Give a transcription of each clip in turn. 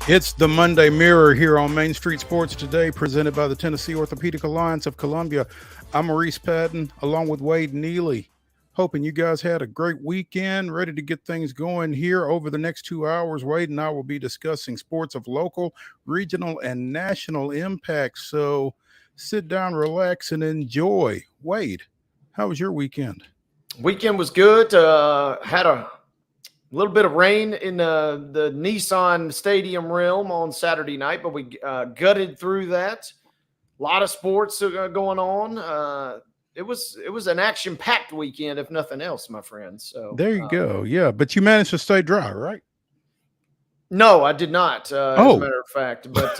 It's the Monday Mirror here on Main Street Sports Today, presented by the Tennessee Orthopedic Alliance of Columbia. I'm Maurice Patton, along with Wade Neely. Hoping you guys had a great weekend, ready to get things going here over the next 2 hours. Wade and I will be discussing sports of local, regional, and national impact. So sit down, relax, and enjoy. Wade, how was your weekend? Weekend was good. Had a little bit of rain in the Nissan Stadium realm on Saturday night, but we gutted through that. A lot of sports going on. It was an action-packed weekend, if nothing else, my friend. So there you go. Yeah, but you managed to stay dry, right? No, I did not. As a matter of fact, but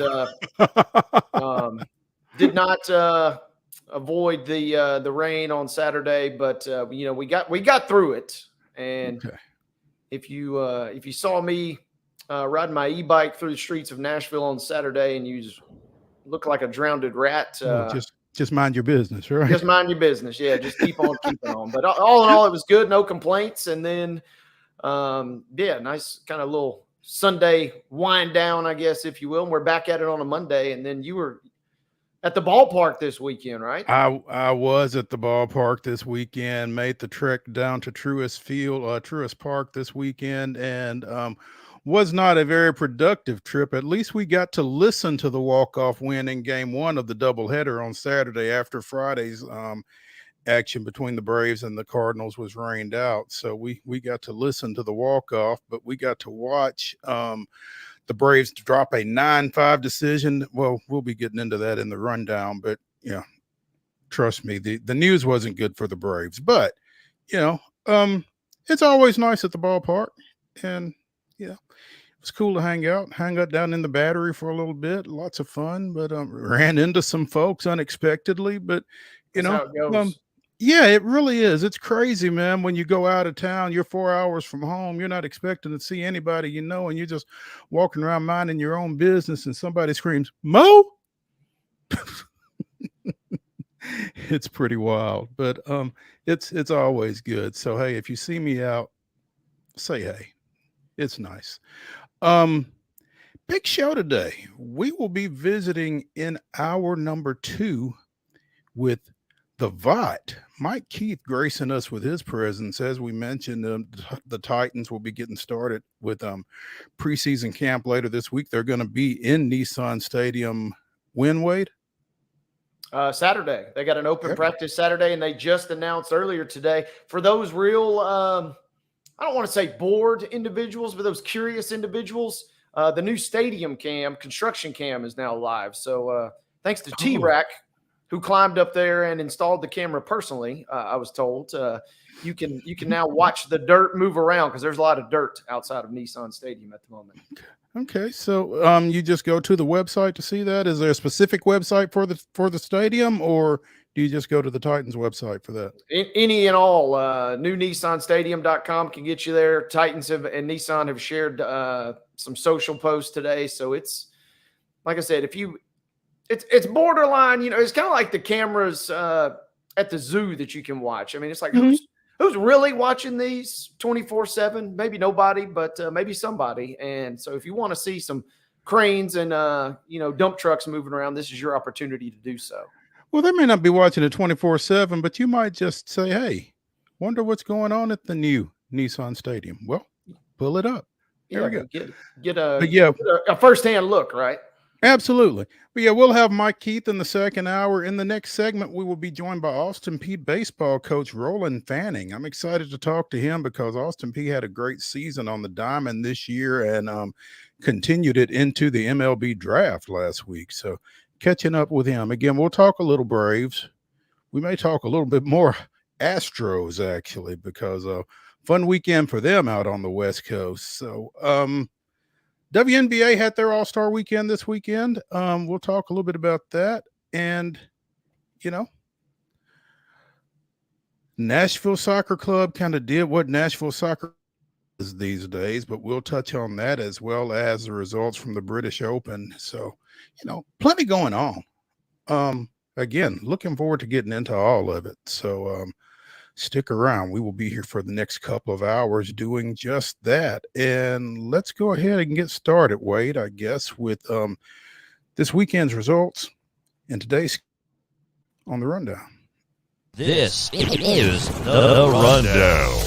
did not avoid the rain on Saturday. But we got through it. And okay. If you saw me riding my e-bike through the streets of Nashville on Saturday and you just look like a drowned rat, just mind your business, right? Just mind your business. Yeah, just keep on keeping on. But all in all, it was good. No complaints. And then, nice kind of little Sunday wind down, I guess, if you will. And we're back at it on a Monday. And then you were at the ballpark this weekend, right? I was at the ballpark this weekend, made the trek down to Truist Park this weekend, and was not a very productive trip. At least we got to listen to the walk-off win in game one of the doubleheader on Saturday after Friday's action between the Braves and the Cardinals was rained out. So we got to listen to the walk-off, but we got to watch the Braves drop a 9-5 decision. Well, we'll be getting into that in the rundown, but yeah, trust me, the news wasn't good for the Braves. But it's always nice at the ballpark, and it was cool to hang out down in the Battery for a little bit. Lots of fun, but ran into some folks unexpectedly. But That's how it goes. yeah, it really is. It's crazy, man. When you go out of town, you're 4 hours from home. You're not expecting to see anybody, and you're just walking around minding your own business, and somebody screams, "Mo!" It's pretty wild, but it's always good. So hey, if you see me out, say hey. It's nice. Big show today. We will be visiting in hour number 2 with the Vot. Mike Keith gracing us with his presence. As we mentioned, the Titans will be getting started with preseason camp later this week. They're going to be in Nissan Stadium. When, Wade? Saturday. They got an open practice Saturday, and they just announced earlier today for those real, I don't want to say bored individuals, but those curious individuals, the new stadium construction cam is now live. So thanks to T-Rack, who climbed up there and installed the camera personally, I was told, you can now watch the dirt move around because there's a lot of dirt outside of Nissan Stadium at the moment. Okay, so you just go to the website to see that. Is there a specific website for the stadium, or do you just go to the Titans website for that? Any and all. NewNissanStadium.com can get you there. Titans and Nissan have shared some social posts today, so it's like I said, it's borderline. It's kind of like the cameras at the zoo that you can watch. I mean, it's like who's really watching these 24/7? Maybe nobody, but maybe somebody. And so if you want to see some cranes and dump trucks moving around, this is your opportunity to do so. Well, they may not be watching it 24/7, but you might just say, "Hey, wonder what's going on at the new Nissan Stadium." Well, pull it up. There we go. Get a firsthand look, right? Absolutely. But yeah, we'll have Mike Keith in the second hour. In the next segment, we will be joined by Austin Peay baseball coach Roland Fanning. I'm excited to talk to him because Austin Peay had a great season on the diamond this year and continued it into the MLB draft last week. So catching up with him. Again, we'll talk a little Braves. We may talk a little bit more Astros, actually, because fun weekend for them out on the West Coast. So WNBA had their All-Star weekend this weekend. We'll talk a little bit about that. And, Nashville Soccer Club kind of did what Nashville Soccer is these days, but we'll touch on that as well as the results from the British Open. So, plenty going on. Again, looking forward to getting into all of it. So Stick around. We will be here for the next couple of hours doing just that. And let's go ahead and get started, Wade, I guess, with this weekend's results and today's on the rundown. This is the Rundown.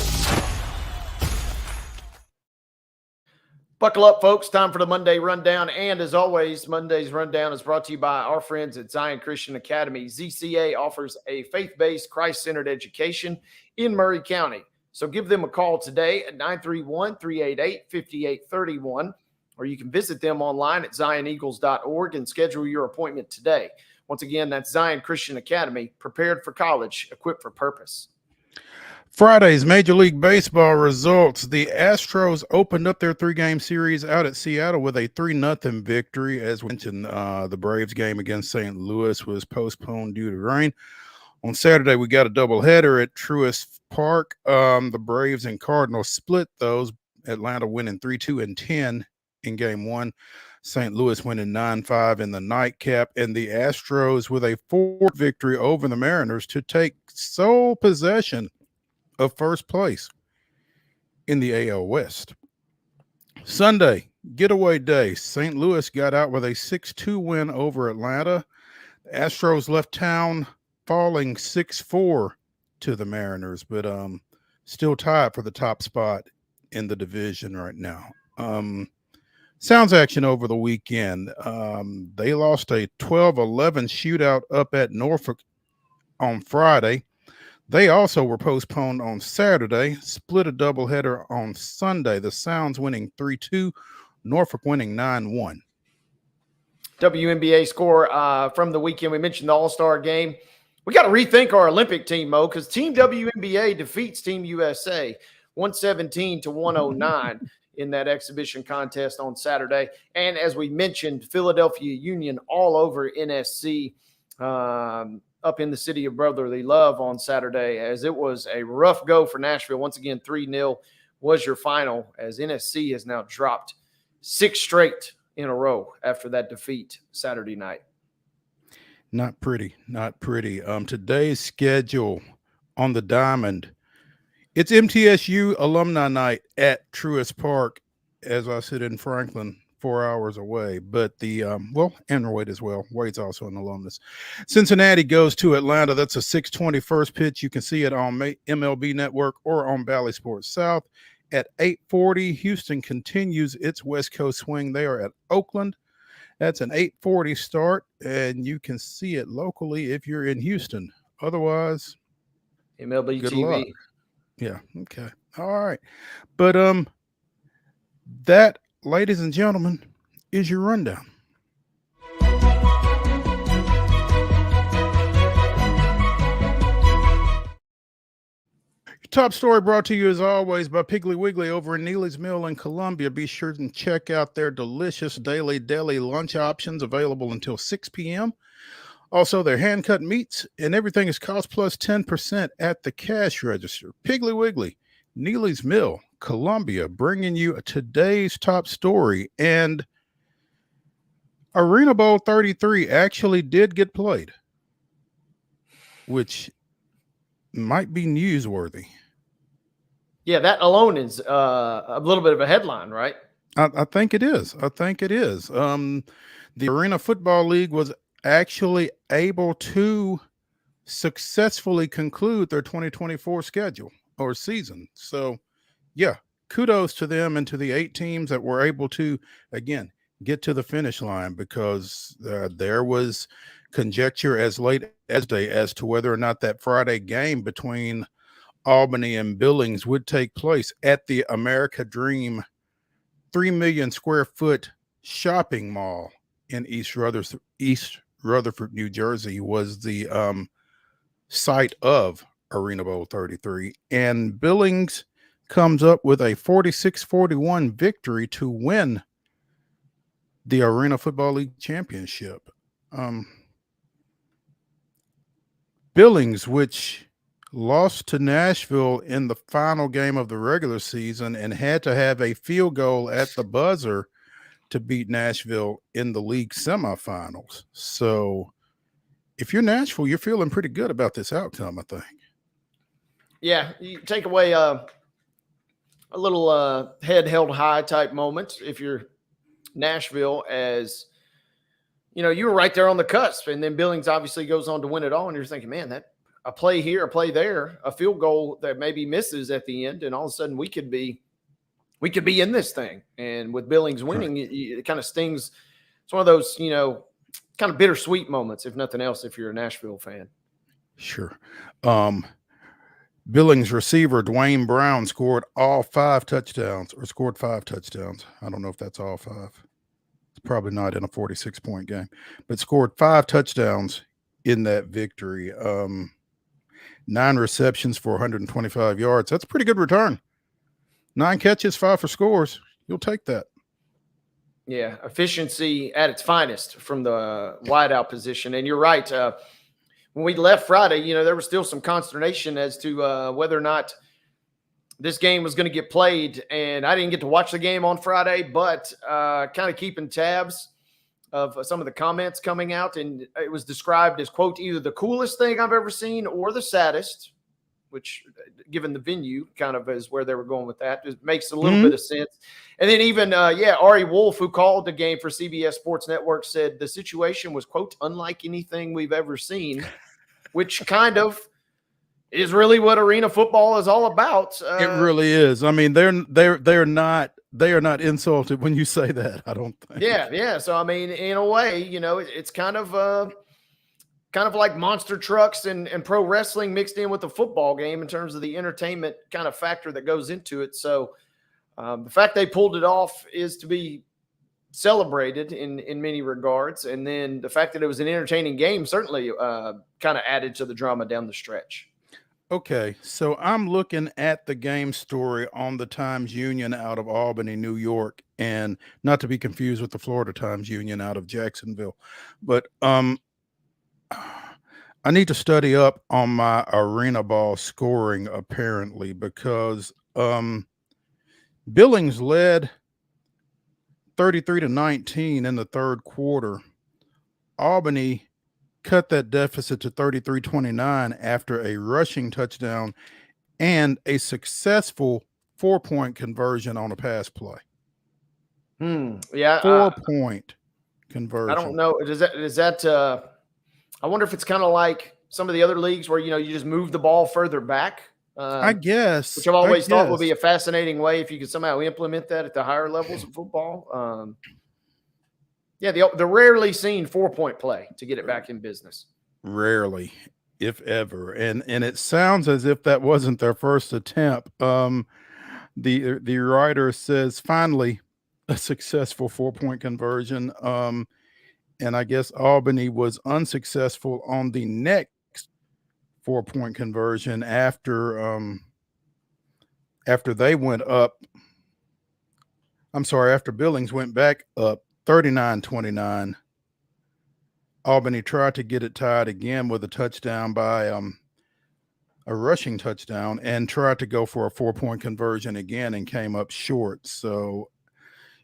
Buckle up, folks. Time for the Monday Rundown. And as always, Monday's Rundown is brought to you by our friends at Zion Christian Academy. ZCA offers a faith-based, Christ-centered education in Murray County. So give them a call today at 931-388-5831, or you can visit them online at zioneagles.org and schedule your appointment today. Once again, that's Zion Christian Academy, prepared for college, equipped for purpose. Friday's Major League Baseball results. The Astros opened up their 3-game series out at Seattle with a 3-0 victory. As we mentioned, the Braves game against St. Louis was postponed due to rain. On Saturday, we got a doubleheader at Truist Park. The Braves and Cardinals split those. Atlanta winning 3-2 and 10 in game 1. St. Louis winning 9-5 in the nightcap. And the Astros with a 4th victory over the Mariners to take sole possession of first place in the AL West. Sunday, getaway day. St. Louis got out with a 6-2 win over Atlanta. The Astros left town falling 6-4 to the Mariners, but still tied for the top spot in the division right now. Sounds action over the weekend. They lost a 12-11 shootout up at Norfolk on Friday. They also were postponed on Saturday, split a doubleheader on Sunday. The Sounds winning 3-2, Norfolk winning 9-1. WNBA score from the weekend. We mentioned the All-Star game. We got to rethink our Olympic team, Mo, because Team WNBA defeats Team USA 117-109 in that exhibition contest on Saturday. And as we mentioned, Philadelphia Union all over NSC. Up in the city of brotherly love on Saturday, as it was a rough go for Nashville. Once again, 3-0 was your final, as NSC has now dropped 6 straight in a row after that defeat Saturday night. Not pretty, not pretty. Today's schedule on the Diamond. It's MTSU Alumni Night at Truist Park, as I sit in Franklin, 4 hours away, but the and Wade as well. Wade's also an alumnus. Cincinnati goes to Atlanta. That's a 6:20 first pitch. You can see it on MLB Network or on Bally Sports South. At 8:40, Houston continues its West Coast swing. They are at Oakland. That's an 8:40 start, and you can see it locally if you're in Houston. Otherwise, MLB good TV. luck. Yeah. Okay. All right. But that, ladies and gentlemen, is your rundown. Your top story brought to you as always by Piggly Wiggly over in Neely's Mill in Columbia. Be sure to check out their delicious daily deli lunch options available until 6 p.m. Also, their hand-cut meats and everything is cost plus 10% at the cash register. Piggly Wiggly, Neely's Mill, Columbia, bringing you today's top story. And Arena Bowl 33 actually did get played, which might be newsworthy. Yeah, that alone is a little bit of a headline, right? I think it is. I think it is. The Arena Football League was actually able to successfully conclude their 2024 schedule or season. So, yeah, kudos to them and to the 8 teams that were able to, again, get to the finish line, because there was conjecture as late as day as to whether or not that Friday game between Albany and Billings would take place at the America Dream 3 million square foot shopping mall in East Rutherford, New Jersey, was the site of Arena Bowl 33. And Billings comes up with a 46-41 victory to win the Arena Football League championship. Billings, which lost to Nashville in the final game of the regular season and had to have a field goal at the buzzer to beat Nashville in the league semifinals. So if you're Nashville, you're feeling pretty good about this outcome, I think. Yeah, you take away a little head held high type moment if you're Nashville, as you know, you were right there on the cusp, and then Billings obviously goes on to win it all, and you're thinking, man, that a play here, a play there, a field goal that maybe misses at the end, and all of a sudden we could be in this thing. And with Billings winning, it kind of stings. It's one of those, you know, kind of bittersweet moments, if nothing else, if you're a Nashville fan. Sure. Billings receiver Dwayne Brown scored 5 touchdowns. I don't know if that's all 5. It's probably not in a 46-point game, but scored 5 touchdowns in that victory. 9 receptions for 125 yards. That's a pretty good return. 9 catches, 5 for scores. You'll take that. Yeah, efficiency at its finest from the wideout position. And you're right. When we left Friday, you know, there was still some consternation as to whether or not this game was going to get played. And I didn't get to watch the game on Friday, but kind of keeping tabs of some of the comments coming out. And it was described as, quote, either the coolest thing I've ever seen or the saddest, which, given the venue, kind of is where they were going with that. It makes a little bit of sense. And then even, Ari Wolf, who called the game for CBS Sports Network, said the situation was, quote, unlike anything we've ever seen, which kind of is really what arena football is all about. It really is. I mean, they're not insulted when you say that, I don't think. Yeah. So, I mean, in a way, you know, it's kind of like monster trucks and pro wrestling mixed in with the football game in terms of the entertainment kind of factor that goes into it. So the fact they pulled it off is to be celebrated in many regards. And then the fact that it was an entertaining game certainly kind of added to the drama down the stretch. Okay, so I'm looking at the game story on the Times-Union out of Albany, New York, and not to be confused with the Florida Times-Union out of Jacksonville. But I need to study up on my arena ball scoring, apparently, because Billings led 33-19 in the third quarter. Albany cut that deficit to 33-29 after a rushing touchdown and a successful 4-point conversion on a pass play. Yeah. 4-point conversion. I don't know. Is that I wonder if it's kind of like some of the other leagues where, you know, you just move the ball further back. I guess. Which I've always thought would be a fascinating way if you could somehow implement that at the higher levels of football. The rarely seen 4-point play to get it back in business. Rarely, if ever. And it sounds as if that wasn't their first attempt. The writer says, finally, a successful 4-point conversion. And I guess Albany was unsuccessful on the next 4-point conversion after they went up. I'm sorry, after Billings went back up 39-29. Albany tried to get it tied again with a touchdown by a rushing touchdown, and tried to go for a 4-point conversion again and came up short. So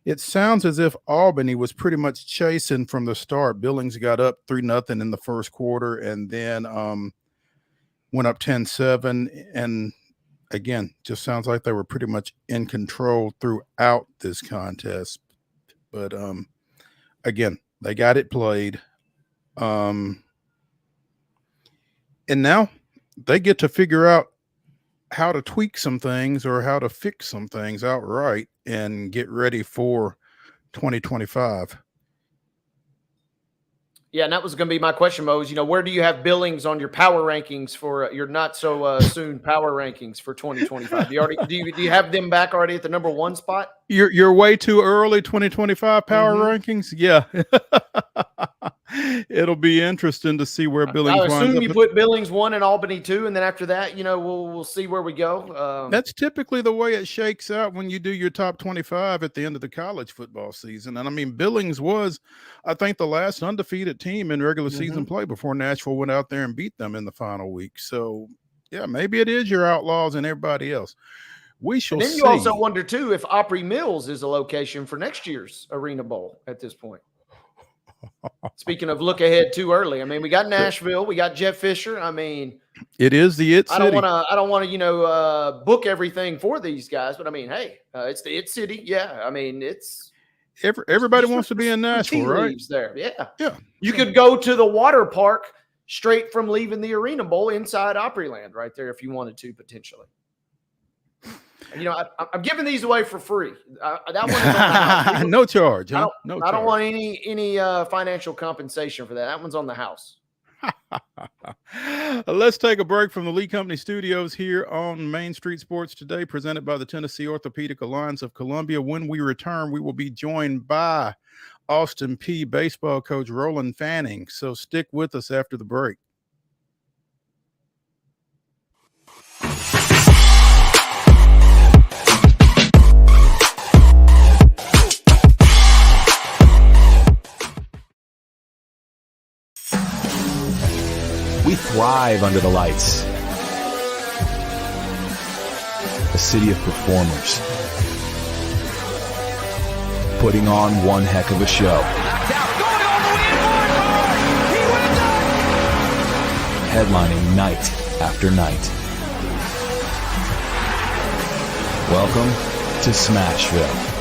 it sounds as if Albany was pretty much chasing from the start. Billings got up 3-0 in the first quarter and then went up 10-7. And again, just sounds like they were pretty much in control throughout this contest. But again, they got it played. And now they get to figure out how to tweak some things or how to fix some things outright and get ready for 2025. Yeah, and that was going to be my question, Mo, is, you know, where do you have Billings on your power rankings for your not so soon power rankings for 2025? Do you have them back already at the number 1 spot? You're way too early 2025 power rankings. Yeah. It'll be interesting to see where Billings winds up. I assume you put Billings 1 and Albany 2, and then after that, you know, we'll see where we go. That's typically the way it shakes out when you do your top 25 at the end of the college football season. And I mean, Billings was, I think, the last undefeated team in regular season play before Nashville went out there and beat them in the final week. So yeah, maybe it is your Outlaws and everybody else. We shall see. And then you also wonder too if Opry Mills is a location for next year's Arena Bowl at this point. Speaking of look ahead too early, I mean, we got Nashville, we got Jeff Fisher. I mean, it is the it city. I don't want to, book everything for these guys, but I mean, hey, it's the it city. Yeah. I mean, it's everybody wants to be in Nashville, right? There. Yeah. Yeah. You could go to the water park straight from leaving the Arena Bowl inside Opryland right there if you wanted to potentially. I'm giving these away for free. That one is on the house. No charge. Huh? I don't want any financial compensation for that. That one's on the house. Let's take a break from the Lee Company Studios here on Main Street Sports Today, presented by the Tennessee Orthopedic Alliance of Columbia. When we return, we will be joined by Austin Peay baseball coach Roland Fanning. So stick with us after the break. We thrive under the lights. A city of performers. Putting on one heck of a show. Headlining night after night. Welcome to Smashville.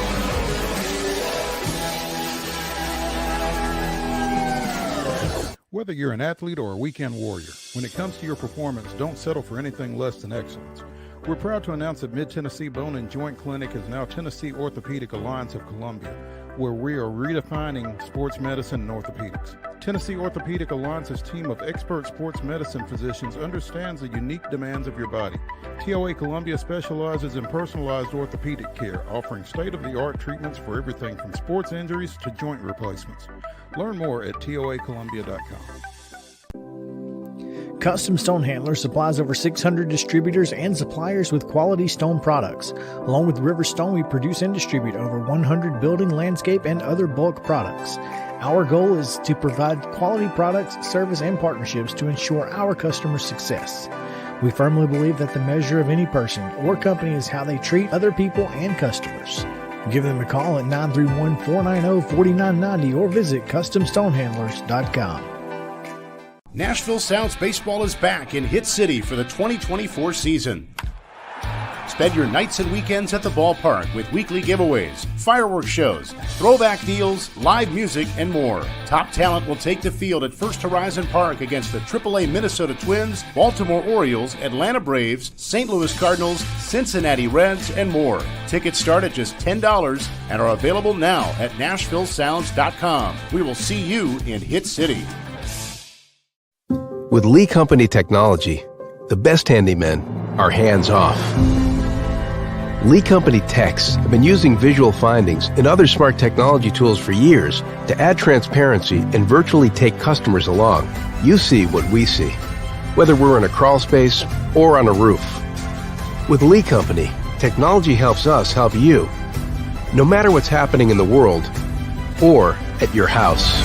Whether you're an athlete or a weekend warrior, when it comes to your performance, don't settle for anything less than excellence. We're proud to announce that Mid-Tennessee Bone and Joint Clinic is now Tennessee Orthopedic Alliance of Columbia, where we are redefining sports medicine and orthopedics. Tennessee Orthopedic Alliance's team of expert sports medicine physicians understands the unique demands of your body. TOA Columbia specializes in personalized orthopedic care, offering state-of-the-art treatments for everything from sports injuries to joint replacements. Learn more at toacolumbia.com. Custom Stone Handler supplies over 600 distributors and suppliers with quality stone products. Along with River Stone, we produce and distribute over 100 building, landscape, and other bulk products. Our goal is to provide quality products, service, and partnerships to ensure our customers' success. We firmly believe that the measure of any person or company is how they treat other people and customers. Give them a call at 931-490-4990 or visit CustomStonehandlers.com. Nashville Sounds Baseball is back in Hit City for the 2024 season. Spend your nights and weekends at the ballpark with weekly giveaways, fireworks shows, throwback deals, live music, and more. Top talent will take the field at First Horizon Park against the AAA Minnesota Twins, Baltimore Orioles, Atlanta Braves, St. Louis Cardinals, Cincinnati Reds, and more. Tickets start at just $10 and are available now at NashvilleSounds.com. We will see you in Hit City. With Lee Company technology, the best handymen are hands-off. Lee Company techs have been using visual findings and other smart technology tools for years to add transparency and virtually take customers along. You see what we see, whether we're in a crawl space or on a roof. With Lee Company, technology helps us help you, no matter what's happening in the world or at your house.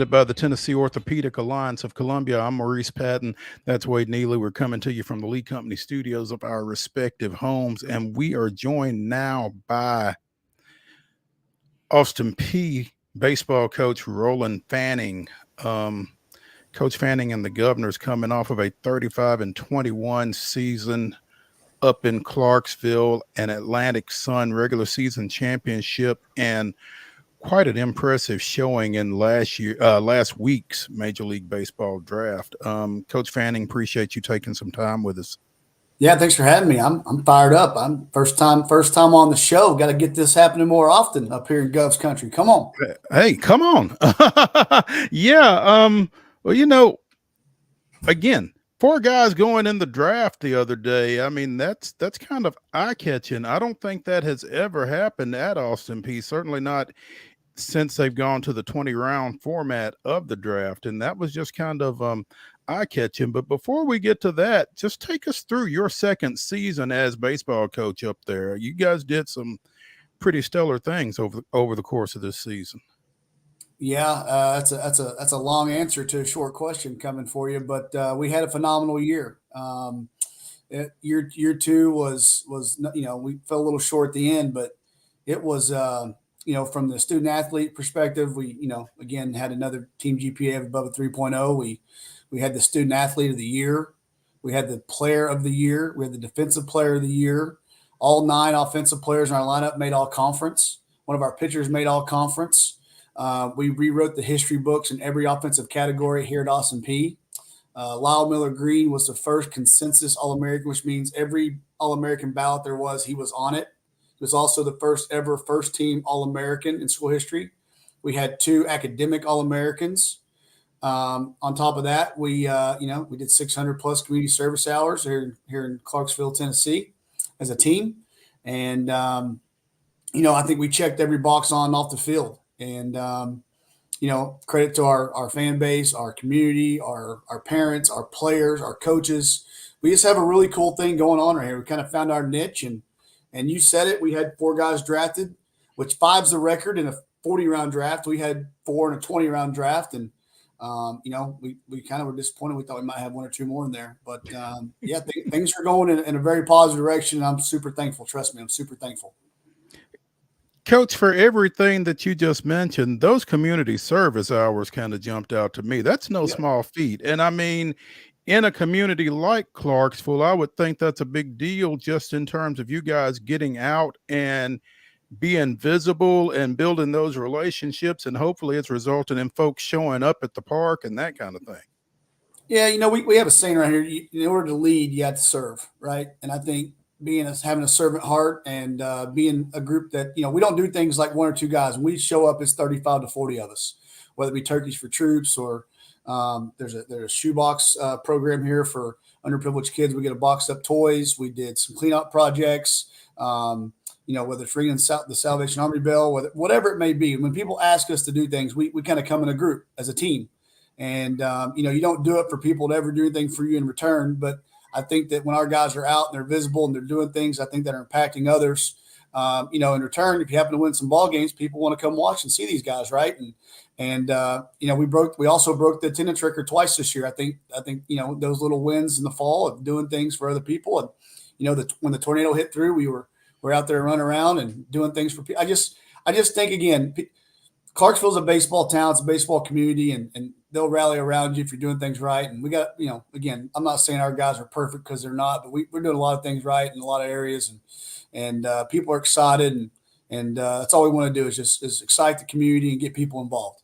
By the Tennessee Orthopedic Alliance of Columbia. I'm Maurice Patton. That's Wade Neely. We're coming to you from the Lee Company studios of our respective homes, and we are joined now by Austin Peay baseball coach Roland Fanning. Coach Fanning and the Governors coming off of a 35-21 season up in Clarksville, an Atlantic Sun regular season championship, and quite an impressive showing in last week's Major League Baseball draft. Coach Fanning, appreciate you taking some time with us. Yeah, thanks for having me. I'm fired up. I'm first time on the show. Got to get this happening more often up here in Gov's country. Come on. Hey, come on. Yeah. Well, again, 4 guys going in the draft the other day. I mean, that's kind of eye-catching. I don't think that has ever happened at Austin Peay. Certainly not since they've gone to the 20-round format of the draft, and that was just kind of eye-catching. But before we get to that, just take us through your second season as baseball coach up there. You guys did some pretty stellar things over the course of this season. Yeah, that's a long answer to a short question coming for you, but we had a phenomenal year. Year two was we fell a little short at the end, but it was from the student athlete perspective, we again had another team GPA of above a 3.0. We had the student athlete of the year, we had the player of the year, we had the defensive player of the year. All 9 offensive players in our lineup made all conference. One of our pitchers made all conference. We rewrote the history books in every offensive category here at Austin Peay. Lyle Miller Green was the first consensus All-American, which means every All-American ballot there was, he was on it. He was also the first ever first-team All-American in school history. We had 2 academic All-Americans. On top of that, we did 600 plus community service hours here in Clarksville, Tennessee, as a team, and I think we checked every box on and off the field, and credit to our fan base, our community, our parents, our players, our coaches. We just have a really cool thing going on right here. We kind of found our niche, and you said it. We had 4 guys drafted, which 5's the record in a 40-round draft. We had 4 in a 20-round draft, and we kind of were disappointed. We thought we might have 1 or 2 more in there, but things are going in a very positive direction. And I'm super thankful. Trust me, I'm super thankful. Coach, for everything that you just mentioned, those community service hours kind of jumped out to me. That's no small feat. And I mean, in a community like Clarksville, I would think that's a big deal just in terms of you guys getting out and being visible and building those relationships. And hopefully it's resulting in folks showing up at the park and that kind of thing. Yeah, we have a saying right here, in order to lead, you have to serve, right? And I think having a servant heart and being a group that, we don't do things like 1 or 2 guys. When we show up, it's 35 to 40 of us, whether it be turkeys for troops or there's a shoebox program here for underprivileged kids. We get a boxed up toys. We did some cleanup projects, whether it's ringing the Salvation Army bell, whatever it may be. When people ask us to do things, we kind of come in a group as a team. And, you don't do it for people to ever do anything for you in return, but I think that when our guys are out and they're visible and they're doing things, I think that are impacting others. In return, if you happen to win some ball games, people want to come watch and see these guys, right? And we also broke the attendance record twice this year. I think those little wins in the fall of doing things for other people, and when the tornado hit through, we're out there running around and doing things for people. I just think, again, Clarksville's a baseball town, it's a baseball community, and they'll rally around you if you're doing things right. And we got, again, I'm not saying our guys are perfect because they're not, but we're doing a lot of things right in a lot of areas, and people are excited, and that's all we want to do is excite the community and get people involved.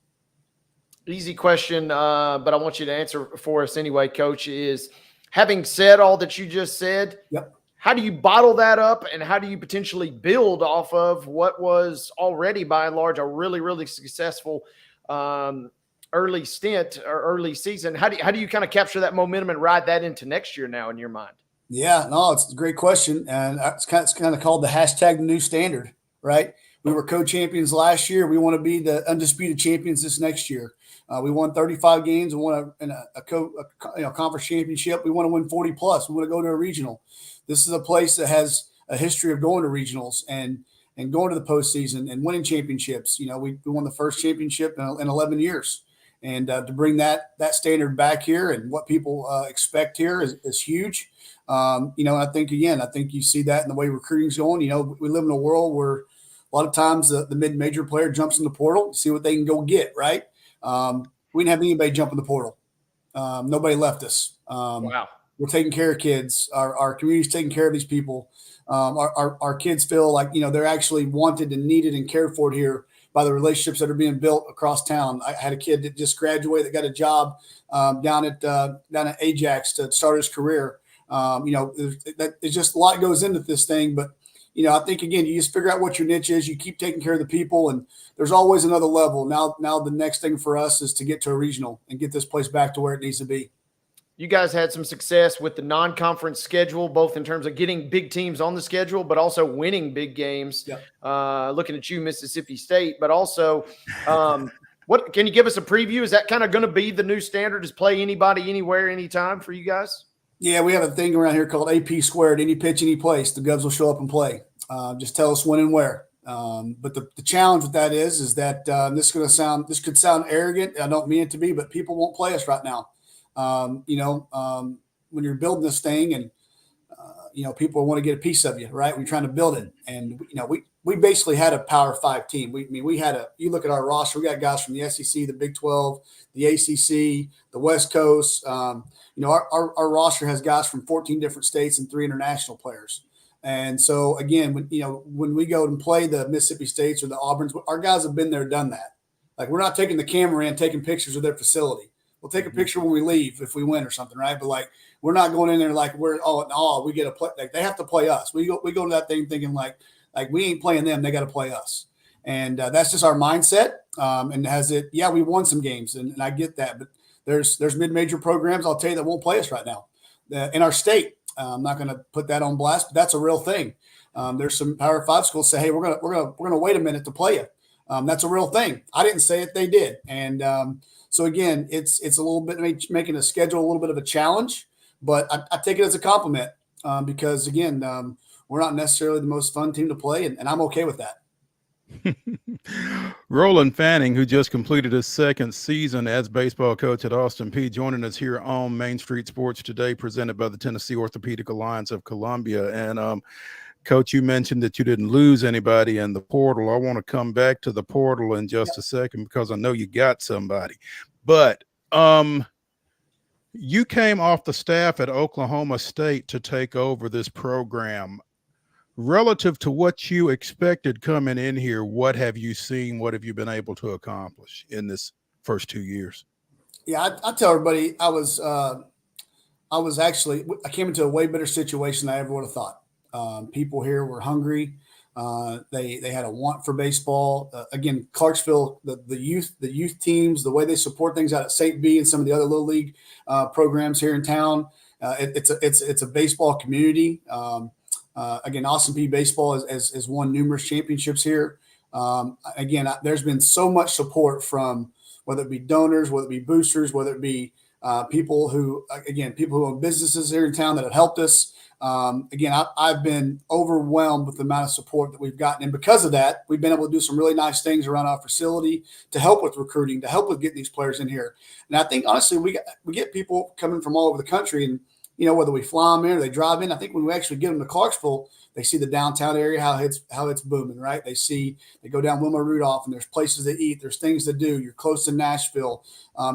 Easy question, but I want you to answer for us anyway, Coach, is having said all that you just said, yep. How do you bottle that up, and how do you potentially build off of what was already, by and large, a really, really successful early stint or early season? How do you kind of capture that momentum and ride that into next year now in your mind? Yeah, no, it's a great question, and it's kind of called the hashtag the new standard, right? We were co-champions last year. We want to be the undisputed champions this next year. We won 35 games and won a conference championship. We want to win 40 plus. We want to go to a regional. This is a place that has a history of going to regionals and going to the postseason and winning championships. We won the first championship in 11 years. And to bring that standard back here and what people expect here is huge. I think you see that in the way recruiting's going. We live in a world where a lot of times the mid-major player jumps in the portal to see what they can go get, right? We didn't have anybody jump in the portal. Nobody left us. Wow. We're taking care of kids. Our community's taking care of these people. Our kids feel like, they're actually wanted and needed and cared for here by the relationships that are being built across town. I had a kid that just graduated that got a job down at Ajax to start his career. There's just a lot goes into this thing, but I think, again, you just figure out what your niche is. You keep taking care of the people, and there's always another level. Now the next thing for us is to get to a regional and get this place back to where it needs to be. You guys had some success with the non-conference schedule, both in terms of getting big teams on the schedule, but also winning big games. Yep. Looking at you, Mississippi State, but also what can you give us a preview? Is that kind of going to be the new standard, is play anybody, anywhere, anytime for you guys? Yeah, we have a thing around here called AP squared. Any pitch, any place, the Govs will show up and play. Just tell us when and where. But the challenge with that is that this could sound arrogant. I don't mean it to be, but people won't play us right now. When you're building this thing and people want to get a piece of you, right? When you're trying to build it, and we basically had a Power 5 team. You look at our roster, we got guys from the SEC, the Big 12, the ACC, the West Coast. Our roster has guys from 14 different states and 3 international players. And so again, when we go and play the Mississippi States or the Auburns, our guys have been there, done that. Like, we're not taking the camera in, taking pictures of their facility. We'll take a picture when we leave if we win or something, right? But like, we're not going in there like we get a play. Like, they have to play us. We go to that thing thinking like we ain't playing them. They got to play us, and that's just our mindset. We won some games, and I get that. But there's mid-major programs, I'll tell you, that won't play us right now in our state. I'm not going to put that on blast, but that's a real thing. There's some Power 5 schools say, hey, we're gonna wait a minute to play you. That's a real thing. I didn't say it; they did, and so again, it's a little bit making a schedule a little bit of a challenge, but I take it as a compliment because again, we're not necessarily the most fun team to play, and I'm okay with that. Roland Fanning, who just completed his second season as baseball coach at Austin Peay, joining us here on Main Street Sports today, presented by the Tennessee Orthopedic Alliance of Columbia. And Coach, you mentioned that you didn't lose anybody in the portal. I want to come back to the portal in just a second because I know you got somebody. But you came off the staff at Oklahoma State to take over this program. Relative to what you expected coming in here, what have you seen? What have you been able to accomplish in this first 2 years? Yeah, I tell everybody I came into a way better situation than I ever would have thought. People here were hungry. They had a want for baseball. Again, Clarksville, the youth teams, the way they support things out at St. B and some of the other little league programs here in town. It's a baseball community. Again, Austin Peay baseball has won numerous championships here. There's been so much support from whether it be donors, whether it be boosters, whether it be people who own businesses here in town that have helped us. I've been overwhelmed with the amount of support that we've gotten. And because of that, we've been able to do some really nice things around our facility to help with recruiting, to help with getting these players in here. And I think, honestly, we get people coming from all over the country, and whether we fly them in or they drive in, I think when we actually get them to Clarksville, they see the downtown area, how it's booming, right? They go down Wilma Rudolph, and there's places to eat. There's things to do. You're close to Nashville.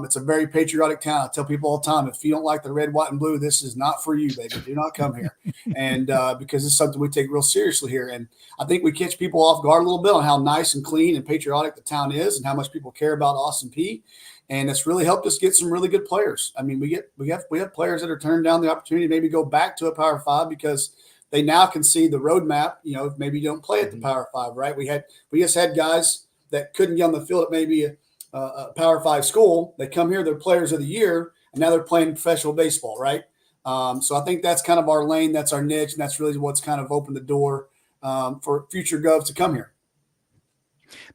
It's a very patriotic town. I tell people all the time, if you don't like the red, white, and blue, this is not for you, baby. Do not come here. And because it's something we take real seriously here. And I think we catch people off guard a little bit on how nice and clean and patriotic the town is and how much people care about Austin Peay. And it's really helped us get some really good players. I mean, we have players that are turning down the opportunity to maybe go back to a Power 5 because they now can see the roadmap. Maybe you don't play at the Power 5, right? We just had guys that couldn't get on the field at maybe a Power 5 school. They come here, they're players of the year, and now they're playing professional baseball, right? So I think that's kind of our lane, that's our niche, and that's really what's kind of opened the door for future Govs to come here.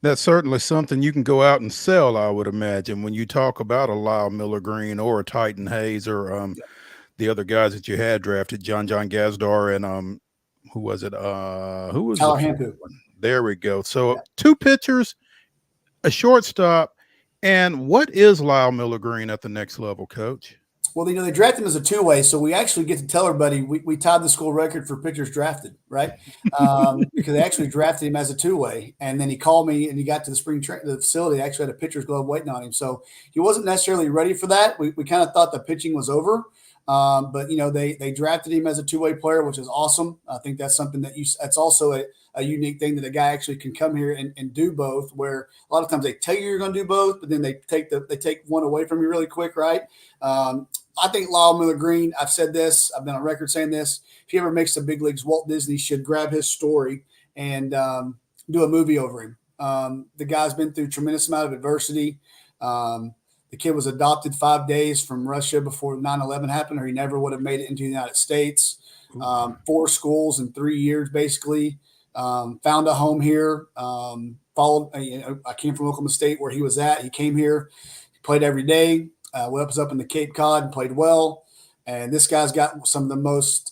That's certainly something you can go out and sell, I would imagine, when you talk about a Lyle Miller Green or a Titan Hayes or the other guys that you had drafted, John Gazdar and who was it? Who was Tyler Hampu. There we go. So 2 pitchers, a shortstop, and what is Lyle Miller Green at the next level, Coach? Well, they drafted him as a 2-way, so we actually get to tell everybody we tied the school record for pitchers drafted, right? Because they actually drafted him as a 2-way, and then he called me and he got to the facility. They actually had a pitcher's glove waiting on him, so he wasn't necessarily ready for that. We kind of thought the pitching was over, but they drafted him as a 2-way player, which is awesome. I think that's something that's also a unique thing that a guy actually can come here and do both. Where a lot of times they tell you you're going to do both, but then they take one away from you really quick, right? I think Lyle Miller Green, I've said this, I've been on record saying this, if he ever makes the big leagues, Walt Disney should grab his story and do a movie over him. The guy's been through a tremendous amount of adversity. The kid was adopted 5 days from Russia before 9/11 happened, or he never would have made it into the United States. 4 schools in 3 years, basically. Found a home here. I came from Oklahoma State where he was at. He came here, he played every day. Was up in the Cape Cod and played well. And this guy's got some of the most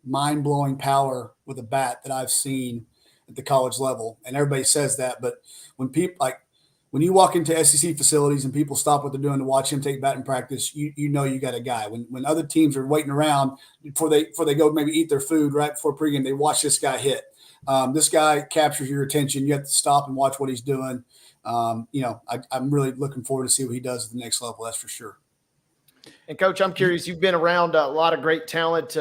mind-blowing power with a bat that I've seen at the college level. And everybody says that, but when when you walk into SEC facilities and people stop what they're doing to watch him take batting practice, you know you got a guy. When other teams are waiting around before they go maybe eat their food right before pregame, they watch this guy hit. This guy captures your attention. You have to stop and watch what he's doing. I'm really looking forward to see what he does at the next level. That's for sure. And Coach, I'm curious, you've been around a lot of great talent,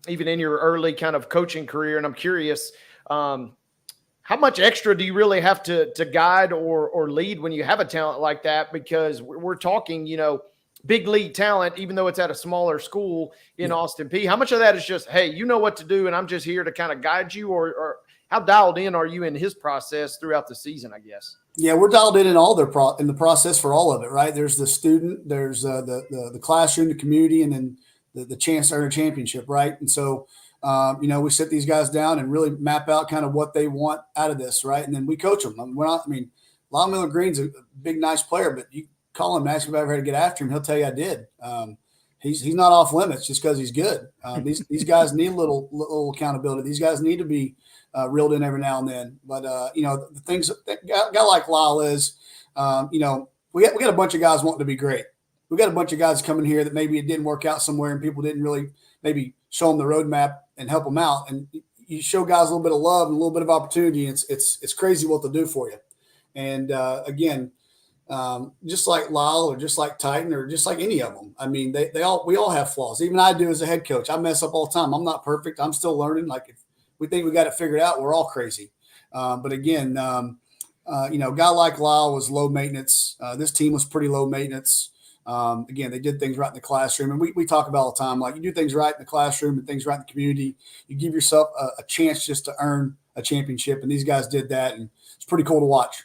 even in your early kind of coaching career. And I'm curious, how much extra do you really have to guide or lead when you have a talent like that? Because we're talking, big league talent, even though it's at a smaller school in Austin Peay. How much of that is just, hey, you know what to do, and I'm just here to kind of guide you, or how dialed in are you in his process throughout the season, I guess? Yeah, we're dialed in all in the process for all of it, right? There's the student, there's the classroom, the community, and then the chance to earn a championship, right? And so, we sit these guys down and really map out kind of what they want out of this, right? And then we coach them. Lyle Miller Green's a big, nice player, but you call him and ask him if I ever had to get after him, he'll tell you I did. He's not off limits just because he's good. These guys need a little accountability. These guys need to be reeled in every now and then. But the things that a guy like Lyle is, we got a bunch of guys wanting to be great. We got a bunch of guys coming here that maybe it didn't work out somewhere and people didn't really maybe show them the roadmap and help them out. And you show guys a little bit of love and a little bit of opportunity. And it's crazy what they'll do for you. And again, just like Lyle or just like Titan or just like any of them. I mean, we all have flaws. Even I do as a head coach. I mess up all the time. I'm not perfect. I'm still learning. Like if we think we got it figured out, we're all crazy. But again, a guy like Lyle was low maintenance. This team was pretty low maintenance. Again, they did things right in the classroom. And we talk about all the time, like you do things right in the classroom and things right in the community. You give yourself a chance just to earn a championship. And these guys did that. And it's pretty cool to watch.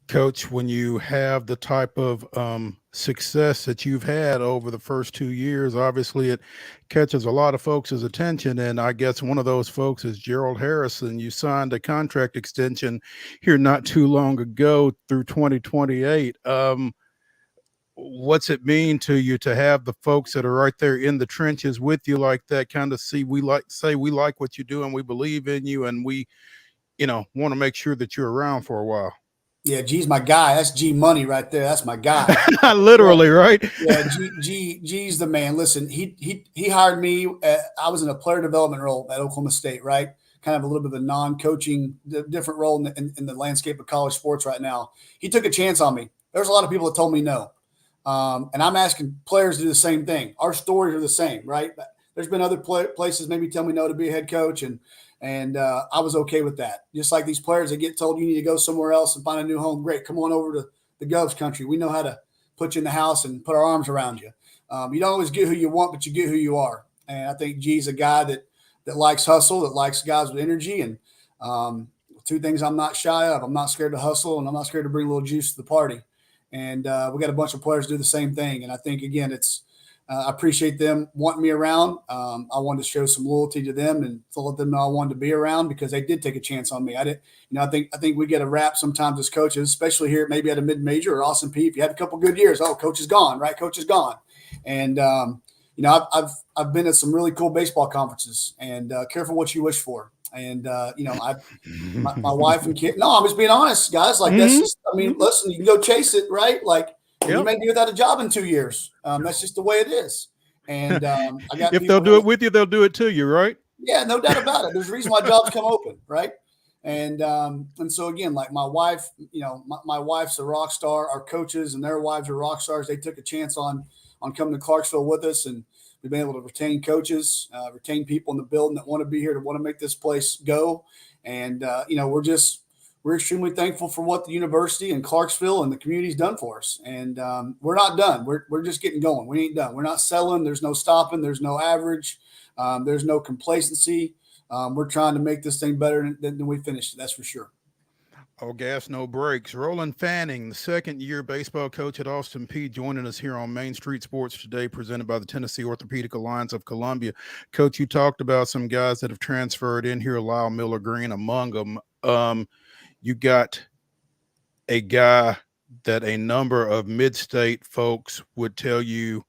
Coach, when you have the type of success that you've had over the first 2 years, obviously it catches a lot of folks' attention. And I guess one of those folks is Gerald Harrison. You signed a contract extension here not too long ago through 2028. What's it mean to you to have the folks that are right there in the trenches with you like that, kind of we like what you do and we believe in you and we, want to make sure that you're around for a while? Yeah, G's my guy. That's G Money right there. That's my guy. Literally, right? Yeah, G's the man. Listen, he hired me. I was in a player development role at Oklahoma State, right? Kind of a little bit of a non-coaching, different role in the landscape of college sports right now. He took a chance on me. There's a lot of people that told me no. And I'm asking players to do the same thing. Our stories are the same, right? There's been other places maybe tell me no to be a head coach, and I was okay with that. Just like these players that get told you need to go somewhere else and find a new home. Great. Come on over to the Govs country. We know how to put you in the house and put our arms around you. You don't always get who you want, but you get who you are. And I think G's a guy that likes hustle, that likes guys with energy. And two things I'm not shy of. I'm not scared to hustle, and I'm not scared to bring a little juice to the party. And we got a bunch of players do the same thing. And I think, again, I appreciate them wanting me around. I wanted to show some loyalty to them and to let them know I wanted to be around because they did take a chance on me. I think we get a rap sometimes as coaches, especially here maybe at a mid-major or Austin Peay. If you have a couple good years, coach is gone, right? Coach is gone. And I've been at some really cool baseball conferences, and careful what you wish for. And my wife and kid. No, I'm just being honest, guys. Like that's just. I mean, listen, you can go chase it, right? Like. Yep. You may be without a job in 2 years. That's just the way it is. And I got if they'll do it with you, they'll do it to you, right? Yeah, no doubt about it. There's a reason why jobs come open, right? And so again, like my wife, my wife's a rock star. Our coaches and their wives are rock stars. They took a chance on coming to Clarksville with us, and we've been able to retain coaches, retain people in the building that want to be here, to want to make this place go. And we're extremely thankful for what the university and Clarksville and the community's done for us. And we're not done. We're just getting going. We ain't done. We're not selling. There's no stopping. There's no average. There's no complacency. We're trying to make this thing better than we finished it. That's for sure. All gas, no brakes. Roland Fanning, the second-year baseball coach at Austin Peay, joining us here on Main Street Sports today, presented by the Tennessee Orthopedic Alliance of Columbia. Coach, you talked about some guys that have transferred in here, Lyle Miller Green among them. You got a guy that a number of mid-state folks would tell you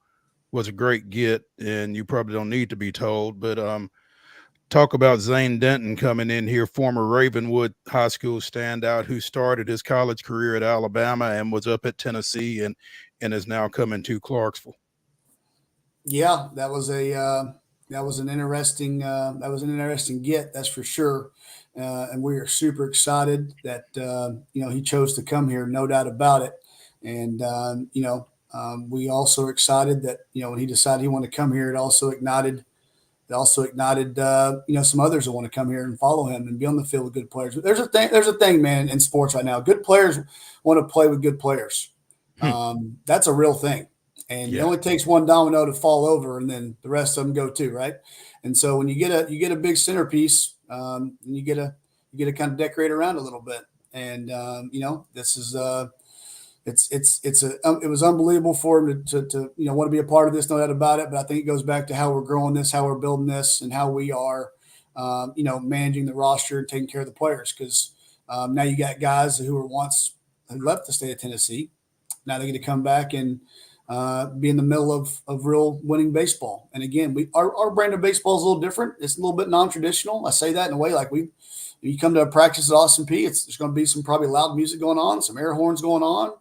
was a great get, and you probably don't need to be told, but talk about Zane Denton coming in here, former Ravenwood High School standout who started his college career at Alabama and was up at Tennessee and is now coming to Clarksville. Yeah, that was an interesting get, that's for sure. And we are super excited that he chose to come here, no doubt about it. And we also are excited that when he decided he wanted to come here, it also ignited some others that want to come here and follow him and be on the field with good players. But there's a thing, man, in sports right now. Good players want to play with good players. That's a real thing. And It only takes one domino to fall over, and then the rest of them go too, right? And so when you get a big centerpiece, you get to kind of decorate around a little bit. And this is it was unbelievable for him to want to be a part of this, no doubt about it. But I think it goes back to how we're growing this, how we're building this, and how we are managing the roster and taking care of the players. Because now you got guys who left the state of Tennessee. Now they get to come back and be in the middle of real winning baseball. And again, our brand of baseball is a little different. It's a little bit non-traditional. I say that in a way like you come to a practice at Austin Peay, there's going to be some probably loud music going on, some air horns going on.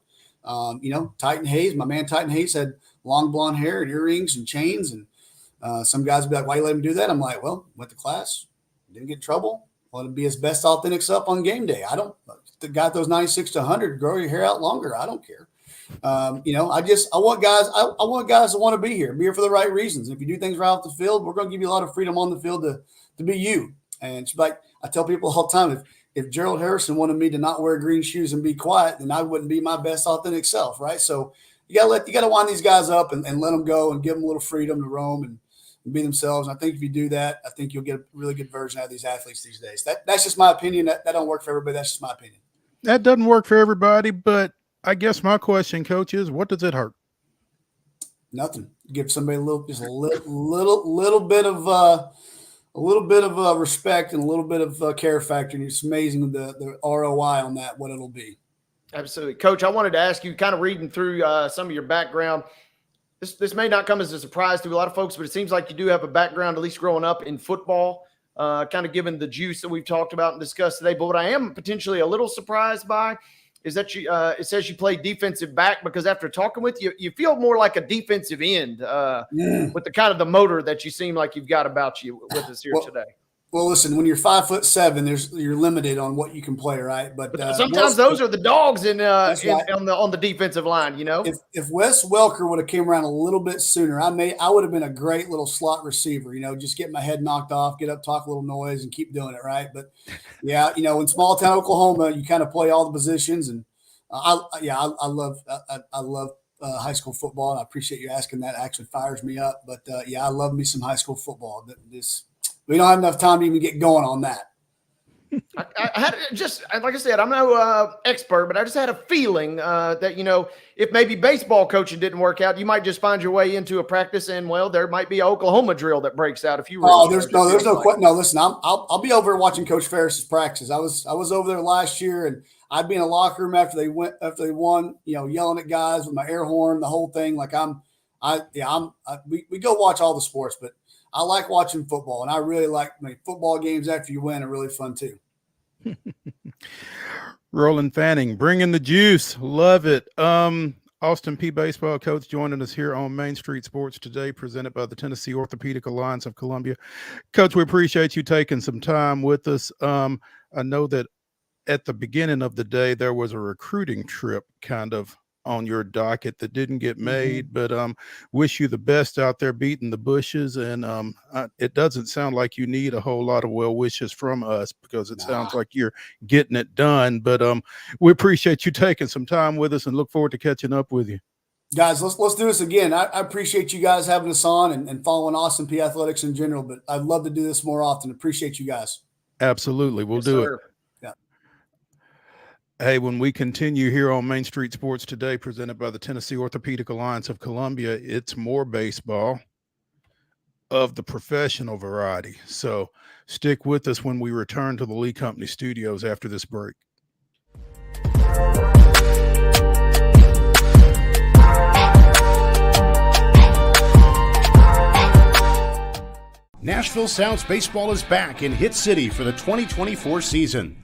Titan Hayes, my man Titan Hayes had long blonde hair and earrings and chains. And some guys would be like, why you let him do that? I'm like, well, went to class, didn't get in trouble. Want to be his best authentic self on game day. The guy throws 96 to 100, grow your hair out longer. I don't care. I want guys to want to be here for the right reasons. And if you do things right off the field, we're going to give you a lot of freedom on the field to be you. And it's like I tell people all the time, if Gerald Harrison wanted me to not wear green shoes and be quiet, then I wouldn't be my best authentic self, right? So you gotta wind these guys up and let them go and give them a little freedom to roam and be themselves. And I think if you do that, I think you'll get a really good version out of these athletes these days. That's just my opinion. That don't work for everybody. That's just my opinion. That doesn't work for everybody, but I guess my question, Coach, is what does it hurt? Nothing. Give somebody a little bit of respect and a little bit of care factor, and it's amazing the ROI on that, what it'll be. Absolutely. Coach, I wanted to ask you, kind of reading through some of your background, this may not come as a surprise to a lot of folks, but it seems like you do have a background, at least growing up in football, kind of given the juice that we've talked about and discussed today. But what I am potentially a little surprised by is that it says you play defensive back, because after talking with you, you feel more like a defensive end with the kind of the motor that you seem like you've got about you with us here today. Well, listen, when you're 5'7", you're limited on what you can play, right? But sometimes those are the dogs on the defensive line, If Wes Welker would have came around a little bit sooner, I would have been a great little slot receiver, just get my head knocked off, get up, talk a little noise, and keep doing it, right? But yeah, in small town Oklahoma, you kind of play all the positions, and I love high school football, and I appreciate you asking that. It actually fires me up. But I love me some high school football. We don't have enough time to even get going on that. I had just, like I said, I'm no expert, but I just had a feeling that, if maybe baseball coaching didn't work out, you might just find your way into a practice and, well, there might be an Oklahoma drill that breaks out if you were. Oh, there's no question. No, listen, I'll be over watching Coach Ferris's practices. I was over there last year, and I'd be in a locker room after they won, yelling at guys with my air horn, the whole thing. Like we go watch all the sports, but I like watching football, and I really like football games after you win are really fun too. Roland Fanning, bringing the juice. Love it. Austin Peay baseball coach joining us here on Main Street Sports today, presented by the Tennessee Orthopedic Alliance of Columbia. Coach, we appreciate you taking some time with us. I know that at the beginning of the day, there was a recruiting trip kind of on your docket that didn't get made, but wish you the best out there beating the bushes. And it doesn't sound like you need a whole lot of well wishes from us, because it sounds like you're getting it done. But we appreciate you taking some time with us and look forward to catching up with you. Guys, let's do this again. I appreciate you guys having us on and following Austin Peay athletics in general, but I'd love to do this more often. Appreciate you guys. Absolutely. We'll do it. Hey, when we continue here on Main Street Sports today, presented by the Tennessee Orthopedic Alliance of Columbia, it's more baseball of the professional variety. So stick with us when we return to the Lee Company studios after this break. Nashville Sounds Baseball is back in Hit City for the 2024 season.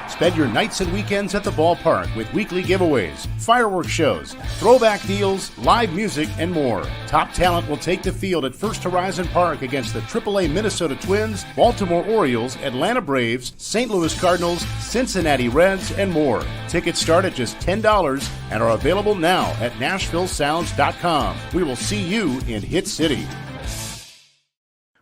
Spend your nights and weekends at the ballpark with weekly giveaways, fireworks shows, throwback deals, live music, and more. Top talent will take the field at First Horizon Park against the AAA Minnesota Twins, Baltimore Orioles, Atlanta Braves, St. Louis Cardinals, Cincinnati Reds, and more. Tickets start at just $10 and are available now at NashvilleSounds.com. We will see you in Hit City.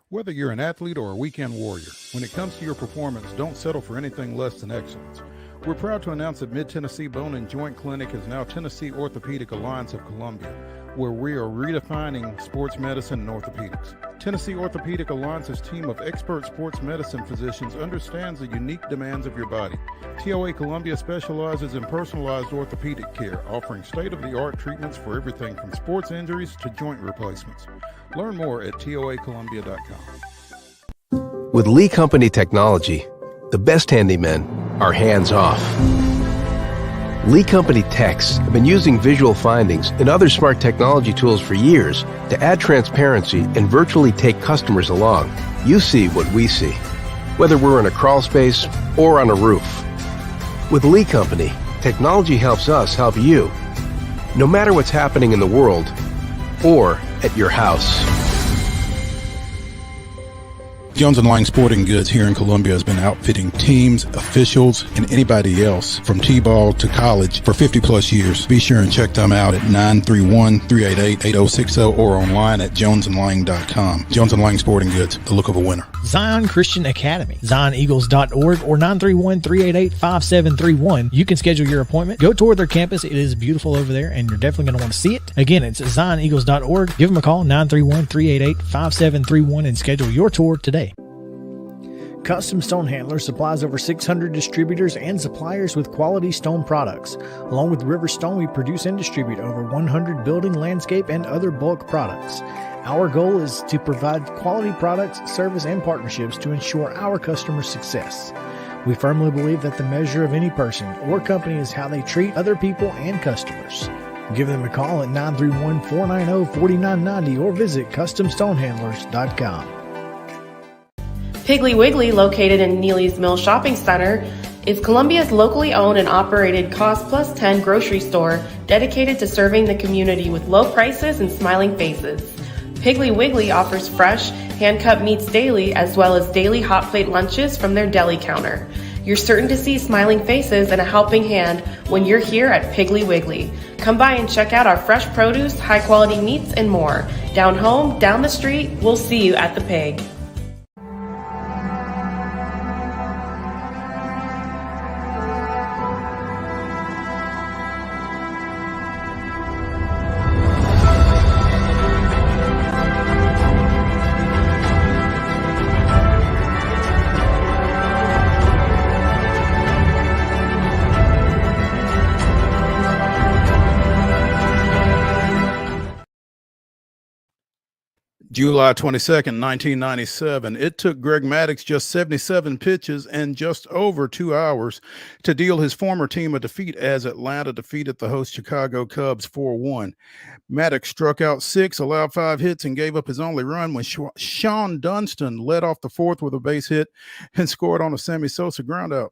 Whether you're an athlete or a weekend warrior, when it comes to your performance, don't settle for anything less than excellence. We're proud to announce that Mid-Tennessee Bone and Joint Clinic is now Tennessee Orthopedic Alliance of Columbia, where we are redefining sports medicine and orthopedics. Tennessee Orthopedic Alliance's team of expert sports medicine physicians understands the unique demands of your body. TOA Columbia specializes in personalized orthopedic care, offering state-of-the-art treatments for everything from sports injuries to joint replacements. Learn more at toacolumbia.com. With Lee Company technology, the best handymen are hands-off. Lee Company techs have been using visual findings and other smart technology tools for years to add transparency and virtually take customers along. You see what we see, whether we're in a crawl space or on a roof. With Lee Company, technology helps us help you, no matter what's happening in the world or at your house. Jones & Lang Sporting Goods here in Columbia has been outfitting teams, officials, and anybody else from T-ball to college for 50 plus years. Be sure and check them out at 931-388-8060 or online at jonesandlang.com. Jones & Lang Sporting Goods, the look of a winner. Zion Christian Academy, zioneagles.org or 931-388-5731. You can schedule your appointment. Go tour their campus. It is beautiful over there, and you're definitely going to want to see it. Again, it's zioneagles.org. Give them a call, 931-388-5731, and schedule your tour today. Custom Stone Handler supplies over 600 distributors and suppliers with quality stone products. Along with River Stone, we produce and distribute over 100 building, landscape, and other bulk products. Our goal is to provide quality products, service, and partnerships to ensure our customers' success. We firmly believe that the measure of any person or company is how they treat other people and customers. Give them a call at 931-490-4990 or visit CustomStonehandlers.com. Piggly Wiggly, located in Neely's Mill Shopping Center, is Columbia's locally owned and operated Cost Plus 10 grocery store dedicated to serving the community with low prices and smiling faces. Piggly Wiggly offers fresh, hand-cut meats daily as well as daily hot plate lunches from their deli counter. You're certain to see smiling faces and a helping hand when you're here at Piggly Wiggly. Come by and check out our fresh produce, high-quality meats, and more. Down home, down the street, we'll see you at the Pig. July 22nd, 1997. It took Greg Maddux just 77 pitches and just over 2 hours to deal his former team a defeat as Atlanta defeated the host Chicago Cubs 4-1. Maddux struck out 6, allowed 5 hits, and gave up his only run when Sean Dunston led off the fourth with a base hit and scored on a Sammy Sosa groundout.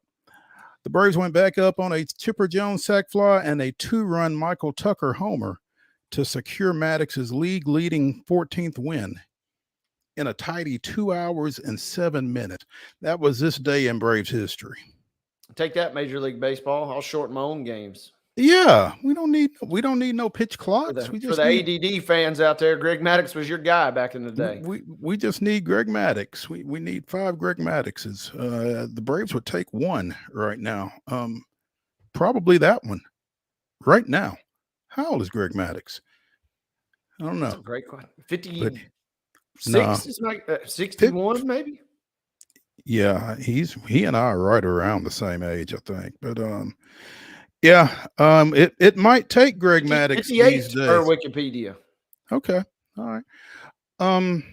The Braves went back up on a Chipper Jones sac fly and a 2-run Michael Tucker homer to secure Maddox's league-leading 14th win in a tidy 2 hours and 7 minutes. That was this day in Braves history. Take that, Major League Baseball. I'll shorten my own games. Yeah, we don't need no pitch clocks. For the ADD fans out there, Greg Maddux was your guy back in the day. We just need Greg Maddux. We need 5 Greg Madduxes. The Braves would take one right now. Probably that one right now. How old is Greg Maddux? I don't know. That's a great question. 56 is like 61, maybe. Yeah, he and I are right around the same age, I think. But it might take Greg Maddux these days. Per Wikipedia. Okay, all right.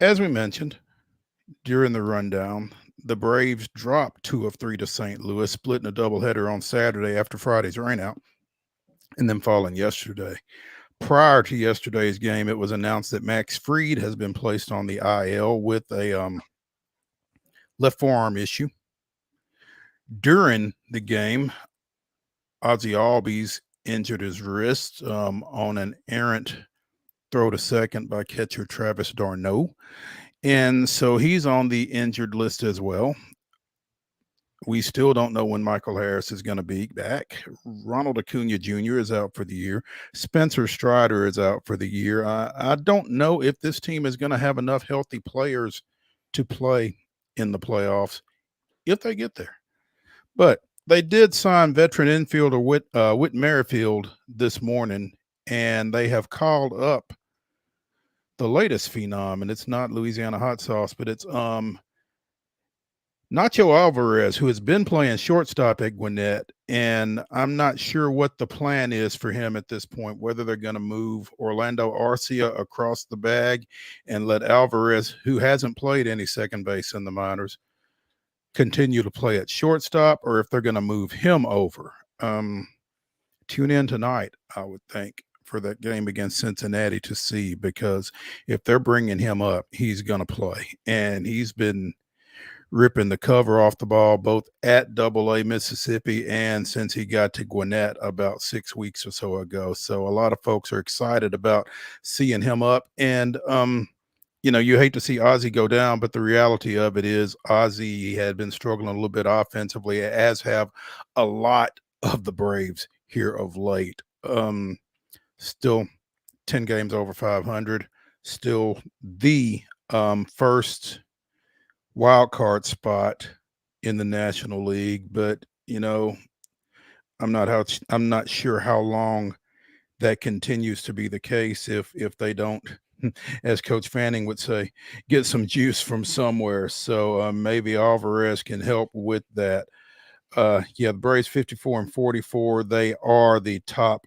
As we mentioned during the rundown, the Braves dropped 2 of 3 to St. Louis, splitting a doubleheader on Saturday after Friday's rainout, and then falling yesterday. prior to yesterday's game, it was announced that Max Fried has been placed on the IL with a left forearm issue. During the game, Ozzie Albies injured his wrist on an errant throw to second by catcher Travis d'Arnaud. And so he's on the injured list as well. We still don't know when Michael Harris is going to be back. Ronald Acuna Jr. is out for the year. Spencer Strider is out for the year. I don't know if this team is going to have enough healthy players to play in the playoffs if they get there. But they did sign veteran infielder Whit Merrifield this morning, and they have called up the latest phenom, and it's not Louisiana hot sauce, but it's Nacho Alvarez, who has been playing shortstop at Gwinnett, and I'm not sure what the plan is for him at this point, whether they're going to move Orlando Arcia across the bag and let Alvarez, who hasn't played any second base in the minors, continue to play at shortstop, or if they're going to move him over. Tune in tonight, I would think, for that game against Cincinnati to see, because if they're bringing him up, he's going to play. And he's been ripping the cover off the ball both at AA Mississippi and since he got to Gwinnett about 6 weeks or so ago. So a lot of folks are excited about seeing him up. And you hate to see Ozzie go down, but the reality of it is Ozzie had been struggling a little bit offensively, as have a lot of the Braves here of late. Still 10 games over 500, still the first wild card spot in the National League, but I'm not sure how long that continues to be the case if they don't, as Coach Fanning would say, get some juice from somewhere. So maybe Alvarez can help with that. The Braves 54-44. They are the top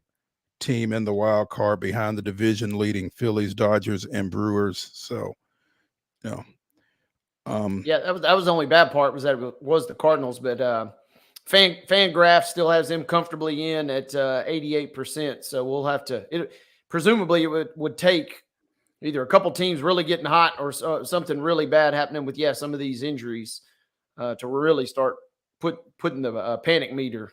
team in the wild card behind the division leading Phillies, Dodgers, and Brewers. So, that was the only bad part, was that it was the Cardinals, but Fangraph still has them comfortably in at 88%. So we'll have to. Presumably, it would take either a couple teams really getting hot or something really bad happening with some of these injuries to really start putting the panic meter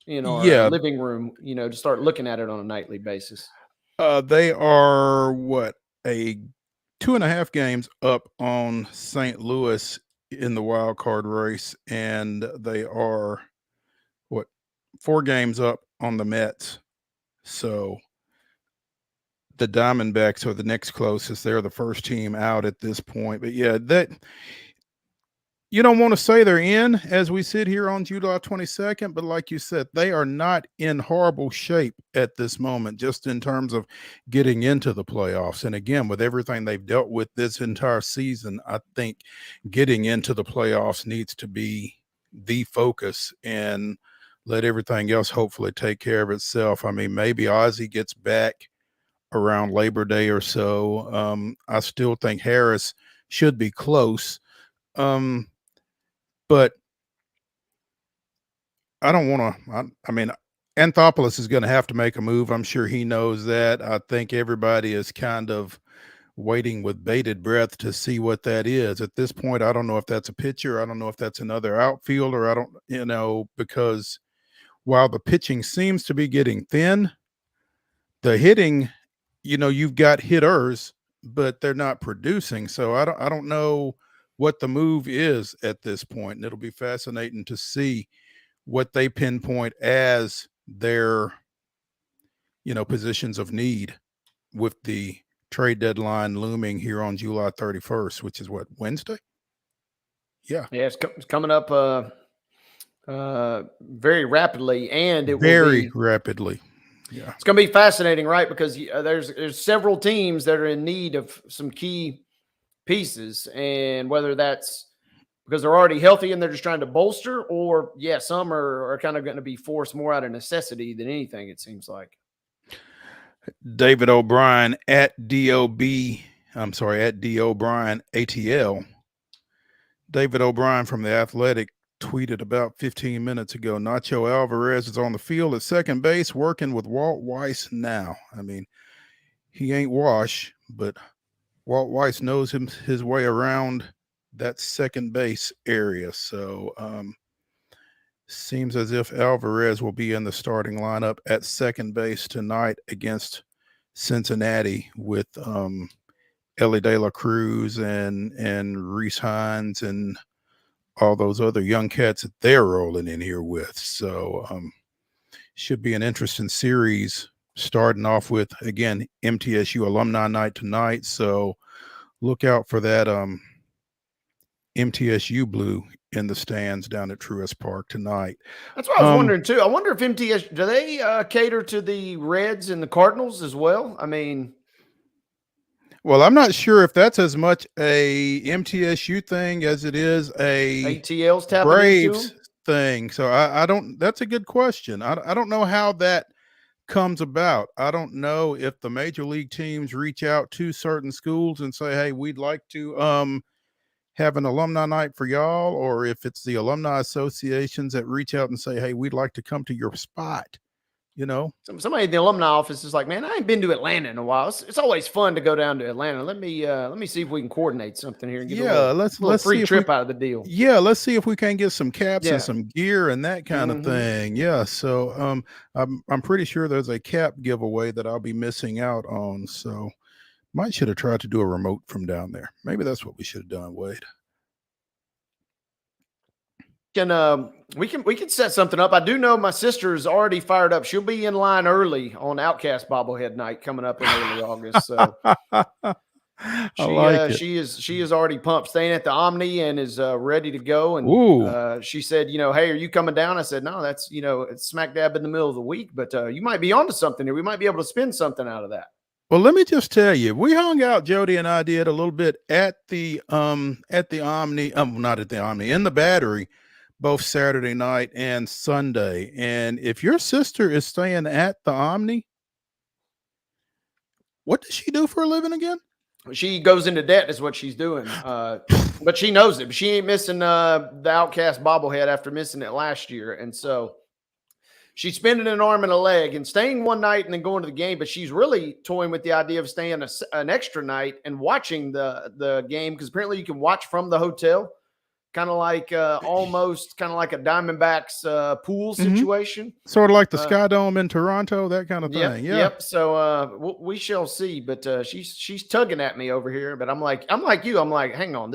in our living room. To start looking at it on a nightly basis. They are 2.5 games up on St. Louis in the wild card race, and they are 4 games up on the Mets. So the Diamondbacks are the next closest. They're the first team out at this point. But that you don't want to say they're in as we sit here on July 22nd, but like you said, they are not in horrible shape at this moment, just in terms of getting into the playoffs. And again, with everything they've dealt with this entire season, I think getting into the playoffs needs to be the focus, and let everything else hopefully take care of itself. I mean, maybe Ozzie gets back around Labor Day or so. I still think Harris should be close. But I don't want to. I mean, Anthopoulos is going to have to make a move. I'm sure he knows that. I think everybody is kind of waiting with bated breath to see what that is. At this point, I don't know if that's a pitcher. I don't know if that's another outfielder. I don't, because while the pitching seems to be getting thin, the hitting, you've got hitters, but they're not producing. So I don't know what the move is at this point, and it'll be fascinating to see what they pinpoint as their positions of need with the trade deadline looming here on July 31st, which is Wednesday. It's coming up very rapidly, and it very rapidly. Yeah, it's going to be fascinating, right? Because there's several teams that are in need of some key pieces, and whether that's because they're already healthy and they're just trying to bolster, or some are kind of going to be forced more out of necessity than anything, it seems like. David O'Brien at D O'Brien ATL. David O'Brien from The Athletic tweeted about 15 minutes ago. Nacho Alvarez is on the field at second base working with Walt Weiss now. I mean, he ain't Wash, but Walt Weiss knows his way around that second base area. So seems as if Alvarez will be in the starting lineup at second base tonight against Cincinnati with Ellie De La Cruz and Reese Hines and all those other young cats that they're rolling in here with. So should be an interesting series, starting off with, again, MTSU alumni night tonight. So look out for that MTSU blue in the stands down at Truist Park tonight. That's what I was wondering too. I wonder if MTSU, do they cater to the Reds and the Cardinals as well? I mean, well, I'm not sure if that's as much a MTSU thing as it is a ATL's tapping Braves into them? thing. So I don't. That's a good question. I don't know how that comes about. I don't know if the major league teams reach out to certain schools and say, "Hey, we'd like to have an alumni night for y'all," or if it's the alumni associations that reach out and say, "Hey, we'd like to come to your spot." You know, Somebody in the alumni office is like, "Man, I ain't been to Atlanta in a while. It's always fun to go down to Atlanta. Let me see if we can coordinate something here and get a little free see trip out of the deal." Yeah, let's see if we can get some caps Yeah. and some gear and that kind of thing. Yeah, so I'm pretty sure there's a cap giveaway that I'll be missing out on. So might should have tried to do a remote from down there. Maybe that's what we should have done, Wade. We can set something up. I do know my sister is already fired up. She'll be in line early on Outcast bobblehead night coming up in early August. So she is already pumped, staying at the Omni and is ready to go. And she said, "Hey, are you coming down?" I said, "No, that's it's smack dab in the middle of the week, but you might be onto something here. We might be able to spin something out of that." Well, let me just tell you, we hung out, Jody and I did a little bit at the Omni, not at the Omni, in the Battery, both Saturday night and Sunday. And if your sister is staying at the Omni, what does she do for a living again? She goes into debt is what she's doing. But she knows it. She ain't missing the Outcast bobblehead after missing it last year. And so she's spending an arm and a leg and staying one night and then going to the game. But she's really toying with the idea of staying an extra night and watching the game, because apparently you can watch from the hotel. Kind of like almost kind of like a Diamondbacks pool situation. Sort of like the Sky Dome in Toronto, that kind of thing. Yep. So we shall see. But she's tugging at me over here. But I'm like you. I'm like, hang on,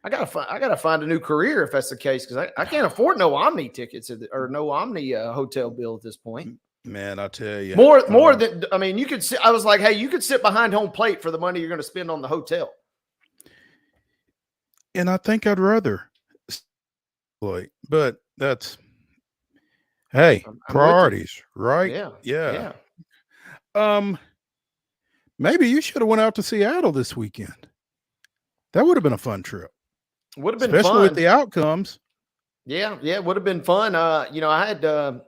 I gotta find a new career if that's the case, because I can't afford no Omni tickets or no Omni hotel bill at this point. Man, I tell you, more than, I mean, you could sit. I was like, hey, you could sit behind home plate for the money you're going to spend on the hotel. And I think I'd rather, but that's, hey, priorities, right? Yeah. Maybe you should have went out to Seattle this weekend. That would have been a fun trip. Would have been especially fun with the outcomes. Yeah, it would have been fun. I had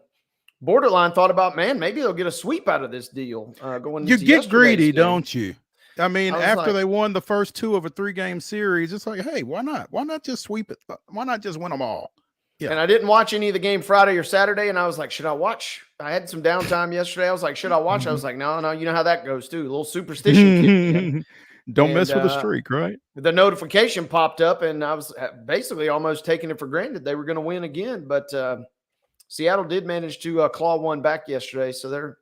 borderline thought about, man, maybe they'll get a sweep out of this deal. Going, you get greedy, don't you? I mean, after like, they won the first two of a 3-game series, it's like, hey, why not? Why not just sweep it? Why not just win them all? Yeah. And I didn't watch any of the game Friday or Saturday, and I was like, should I watch? I had some downtime yesterday. I was like, should I watch? I was like, no, you know how that goes too. A little superstition. Don't mess with the streak, right? The notification popped up, and I was basically almost taking it for granted they were going to win again. But Seattle did manage to claw one back yesterday, so they're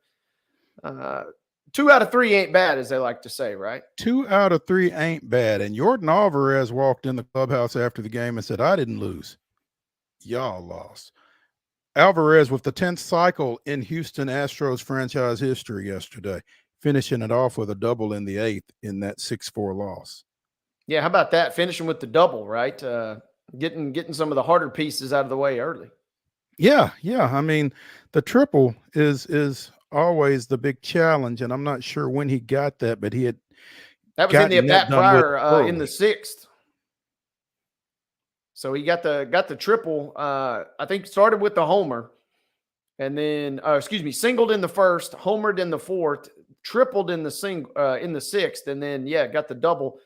2 out of 3 ain't bad, as they like to say, right? 2 out of 3 ain't bad. And Jordan Alvarez walked in the clubhouse after the game and said, I didn't lose. Y'all lost. Alvarez with the 10th cycle in Houston Astros franchise history yesterday, finishing it off with a double in the 8th in that 6-4 loss. Yeah, how about that? Finishing with the double, right? Getting some of the harder pieces out of the way early. Yeah. I mean, the triple is always the big challenge, and I'm not sure when he got that, but that was in the at-bat prior in the 6th. So he got the triple. I think started with the homer, and then singled in the 1st, homered in the 4th, tripled in the 6th, and then got the double.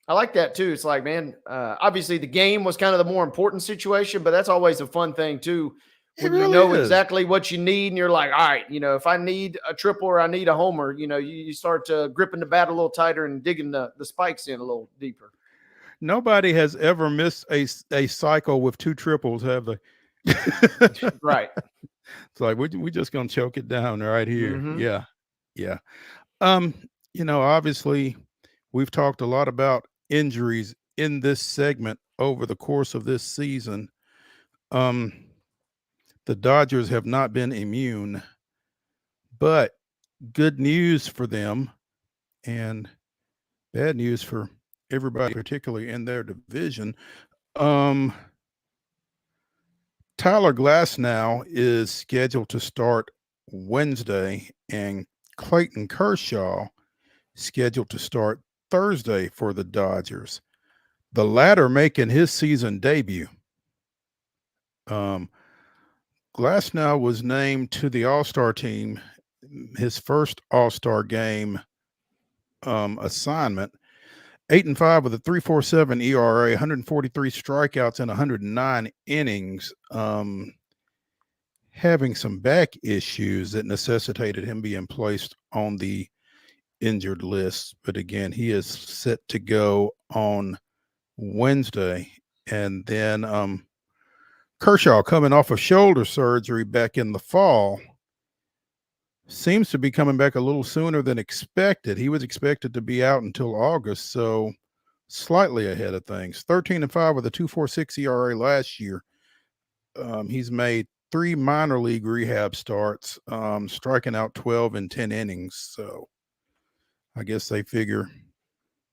I like that too. It's like, man, obviously the game was kind of the more important situation, but that's always a fun thing too. When you know exactly what you need and you're like, all right, if I need a triple or I need a homer, you start gripping the bat a little tighter and digging the spikes in a little deeper. Nobody has ever missed a cycle with 2 triples, have they? Right. It's like, we just going to choke it down right here. Mm-hmm. Yeah. Yeah. Obviously we've talked a lot about injuries in this segment over the course of this season. The Dodgers have not been immune, but good news for them and bad news for everybody, particularly in their division. Tyler Glasnow is scheduled to start Wednesday, and Clayton Kershaw scheduled to start Thursday for the Dodgers. The latter making his season debut. Glasnow was named to the All-Star team, his first All-Star game assignment. 8-5 with a 3.47 ERA, 143 strikeouts in 109 innings. Having some back issues that necessitated him being placed on the injured list. But again, he is set to go on Wednesday. And then Kershaw, coming off of shoulder surgery back in the fall, seems to be coming back a little sooner than expected. He was expected to be out until August, so slightly ahead of things. 13-5 with a 2.46 ERA last year. He's made 3 minor league rehab starts, striking out 12 in 10 innings. So I guess they figure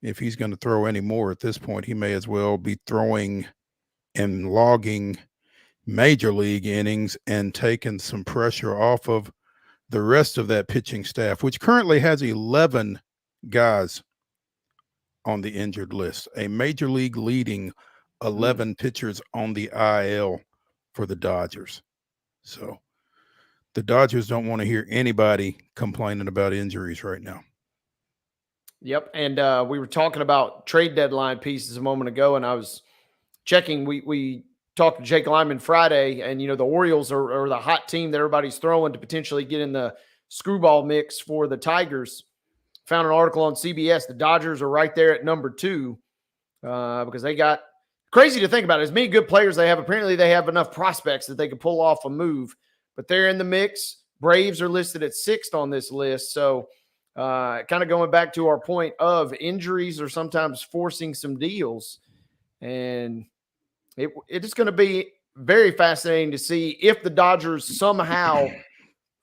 if he's going to throw any more at this point, he may as well be throwing and logging major league innings and taking some pressure off of the rest of that pitching staff, which currently has 11 guys on the injured list, a major league leading 11 pitchers on the IL for the Dodgers. So the Dodgers don't want to hear anybody complaining about injuries right now. Yep. And we were talking about trade deadline pieces a moment ago, and I was checking. We talked to Jake Lyman Friday, and the Orioles are the hot team that everybody's throwing to potentially get in the screwball mix for the Tigers. Found an article on CBS. The Dodgers are right there at number 2 because they got crazy to think about it. As many good players they have, apparently they have enough prospects that they could pull off a move, but they're in the mix. Braves are listed at 6th on this list. So kind of going back to our point of injuries are sometimes forcing some deals, and it is going to be very fascinating to see if the Dodgers somehow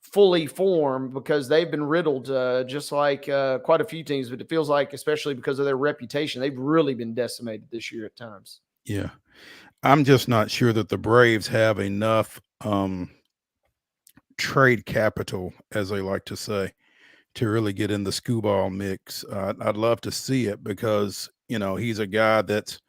fully form, because they've been riddled just like quite a few teams, but it feels like, especially because of their reputation, they've really been decimated this year at times. Yeah. I'm just not sure that the Braves have enough trade capital, as they like to say, to really get in the screwball mix. I'd love to see it because, he's a guy that's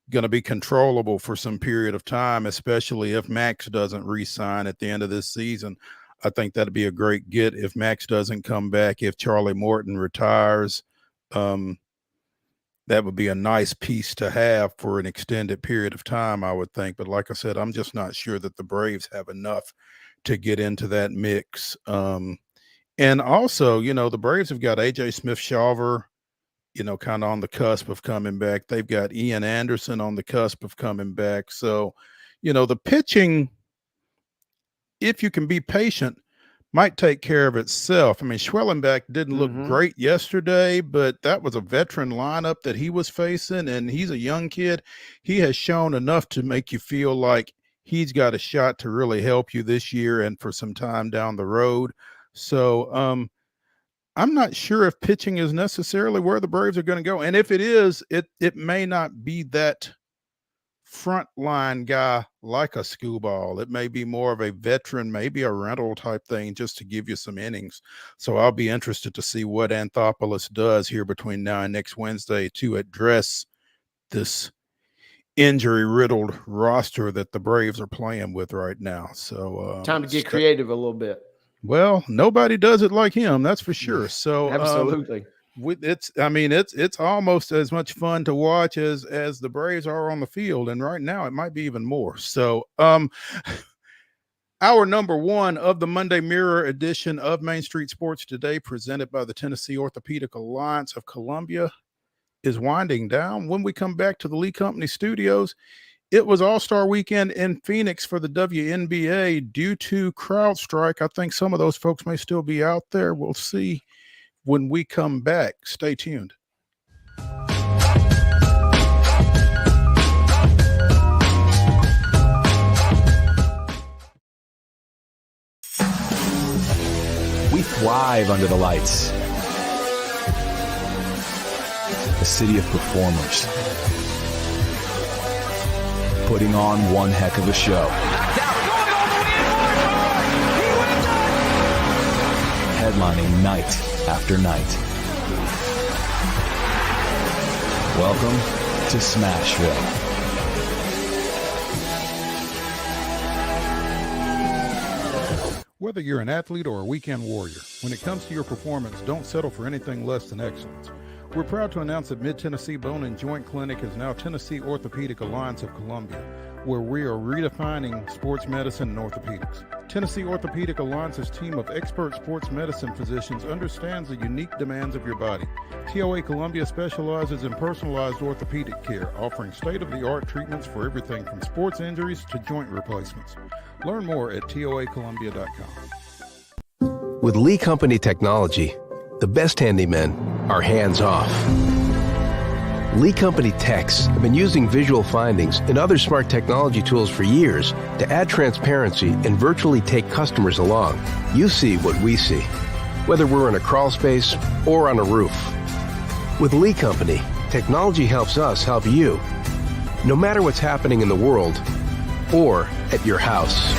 going to be controllable for some period of time, especially if Max doesn't re-sign at the end of this season. I think that'd be a great get if Max doesn't come back, if Charlie Morton retires. That would be a nice piece to have for an extended period of time, I would think. But like I said, I'm just not sure that the Braves have enough to get into that mix. And also, the Braves have got A.J. Smith-Shawver, kind of on the cusp of coming back. They've got Ian Anderson on the cusp of coming back. So, the pitching, if you can be patient, might take care of itself. I mean, Schwellenbach didn't look great yesterday, but that was a veteran lineup that he was facing, and he's a young kid. He has shown enough to make you feel like he's got a shot to really help you this year and for some time down the road. So I'm not sure if pitching is necessarily where the Braves are going to go. And if it is, it may not be that frontline guy like a screwball. It may be more of a veteran, maybe a rental type thing, just to give you some innings. So I'll be interested to see what Anthopoulos does here between now and next Wednesday to address this injury-riddled roster that the Braves are playing with right now. So time to get creative a little bit. Well, nobody does it like him, that's for sure. So absolutely. it's almost as much fun to watch as the Braves are on the field, and right now it might be even more. So our number one of the Monday Mirror edition of Main Street Sports Today, presented by the Tennessee Orthopedic Alliance of Columbia, is winding down. When we come back to the Lee Company studios, it was All-Star Weekend in Phoenix for the WNBA due to crowd strike. I think some of those folks may still be out there. We'll see when we come back. Stay tuned. We thrive under the lights. A city of performers, putting on one heck of a show. Headlining night after night. Welcome to Smashville. Whether you're an athlete or a weekend warrior, when it comes to your performance, don't settle for anything less than excellence. We're proud to announce that Mid-Tennessee Bone and Joint Clinic is now Tennessee Orthopedic Alliance of Columbia, where we are redefining sports medicine and orthopedics. Tennessee Orthopedic Alliance's team of expert sports medicine physicians understands the unique demands of your body. TOA Columbia specializes in personalized orthopedic care, offering state-of-the-art treatments for everything from sports injuries to joint replacements. Learn more at toacolumbia.com. With Lee Company technology, the best handymen are hands-off. Lee Company techs have been using visual findings and other smart technology tools for years to add transparency and virtually take customers along. You see what we see, whether we're in a crawl space or on a roof. With Lee Company, technology helps us help you, no matter what's happening in the world or at your house.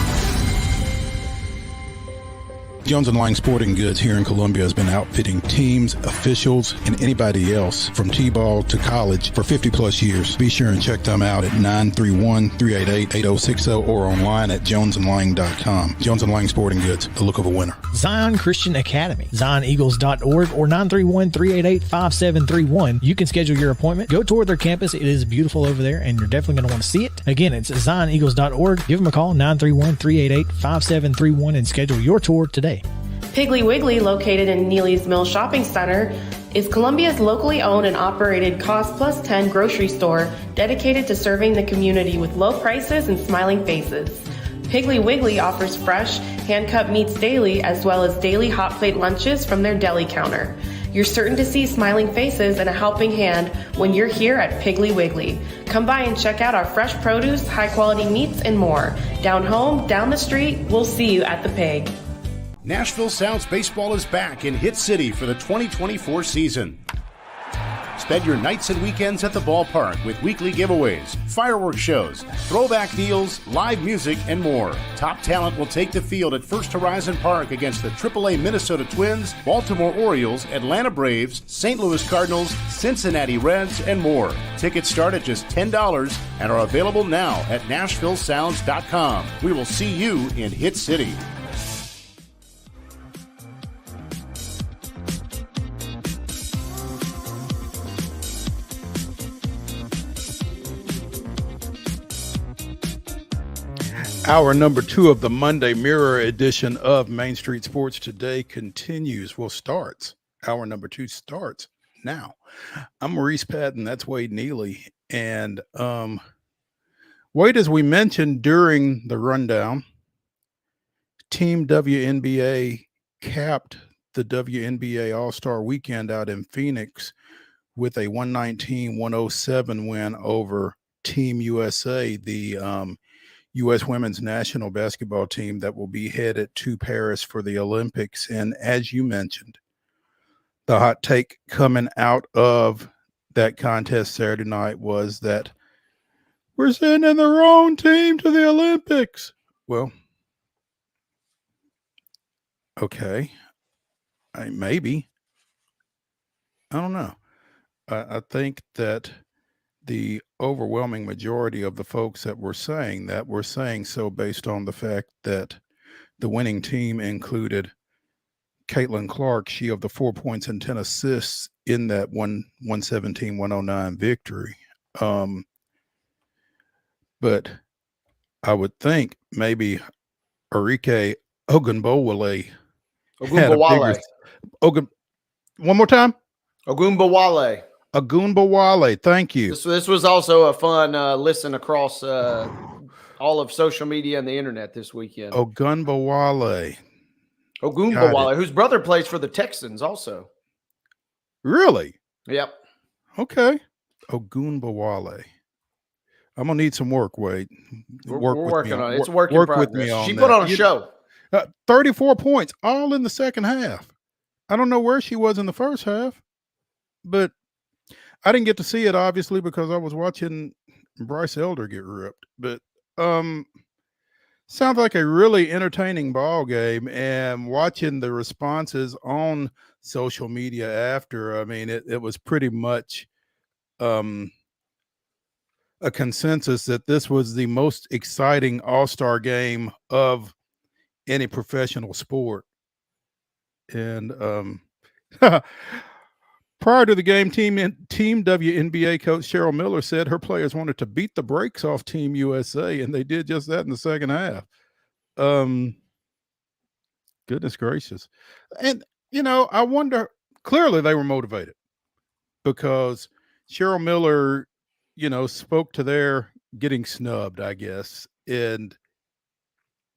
Jones & Lang Sporting Goods here in Columbia has been outfitting teams, officials, and anybody else from T-ball to college for 50 plus years. Be sure and check them out at 931-388-8060 or online at jonesandlang.com. Jones & Lang Sporting Goods, the look of a winner. Zion Christian Academy, zioneagles.org or 931-388-5731. You can schedule your appointment. Go tour their campus. It is beautiful over there, and you're definitely going to want to see it. Again, it's zioneagles.org. Give them a call, 931-388-5731, and schedule your tour today. Piggly Wiggly, located in Neely's Mill Shopping Center, is Columbia's locally owned and operated Cost Plus 10 grocery store dedicated to serving the community with low prices and smiling faces. Piggly Wiggly offers fresh, hand-cut meats daily, as well as daily hot plate lunches from their deli counter. You're certain to see smiling faces and a helping hand when you're here at Piggly Wiggly. Come by and check out our fresh produce, high-quality meats, and more. Down home, down the street, we'll see you at the Pig. Nashville Sounds Baseball is back in Hit City for the 2024 season. Spend your nights and weekends at the ballpark with weekly giveaways, fireworks shows, throwback deals, live music, and more. Top talent will take the field at First Horizon Park against the AAA Minnesota Twins, Baltimore Orioles, Atlanta Braves, St. Louis Cardinals, Cincinnati Reds, and more. Tickets start at just $10 and are available now at NashvilleSounds.com. We will see you in Hit City. Hour number 2 of the Monday Mirror edition of Main Street Sports Today continues. Well, starts. Hour number 2 starts now. I'm Maurice Patton. That's Wade Neely. And Wade, as we mentioned during the rundown, Team WNBA capped the WNBA All-Star Weekend out in Phoenix with a 119-107 win over Team USA, the U.S. women's national basketball team that will be headed to Paris for the Olympics. And as you mentioned, the hot take coming out of that contest Saturday night was that we're sending the wrong team to the Olympics. Well, okay, maybe. I don't know. I think that the overwhelming majority of the folks that were saying that were saying so based on the fact that the winning team included Caitlin Clark, she of the 4 points and 10 assists in that 117-109 victory. But I would think maybe Arike Ogunbowale had a bigger one more time. Ogunbowale. Ogunbowale, thank you. This was also a fun listen across all of social media and the internet this weekend. Ogunbowale, whose brother plays for the Texans also. Really? Yep. Okay. Ogunbowale. I'm gonna need some work, Wade. We're working on it. It's a work in Work progress. with me on She that. put on a show. 34 points, all in the second half. I don't know where she was in the first half, but I didn't get to see it, obviously, because I was watching Bryce Elder get ripped. But sounds like a really entertaining ball game, and watching the responses on social media after, I mean, it was pretty much a consensus that this was the most exciting all-star game of any professional sport. And prior to the game, Team WNBA coach Cheryl Miller said her players wanted to beat the brakes off Team USA, and they did just that in the second half. Goodness gracious. And, I wonder, clearly they were motivated because Cheryl Miller, spoke to their getting snubbed, I guess. And,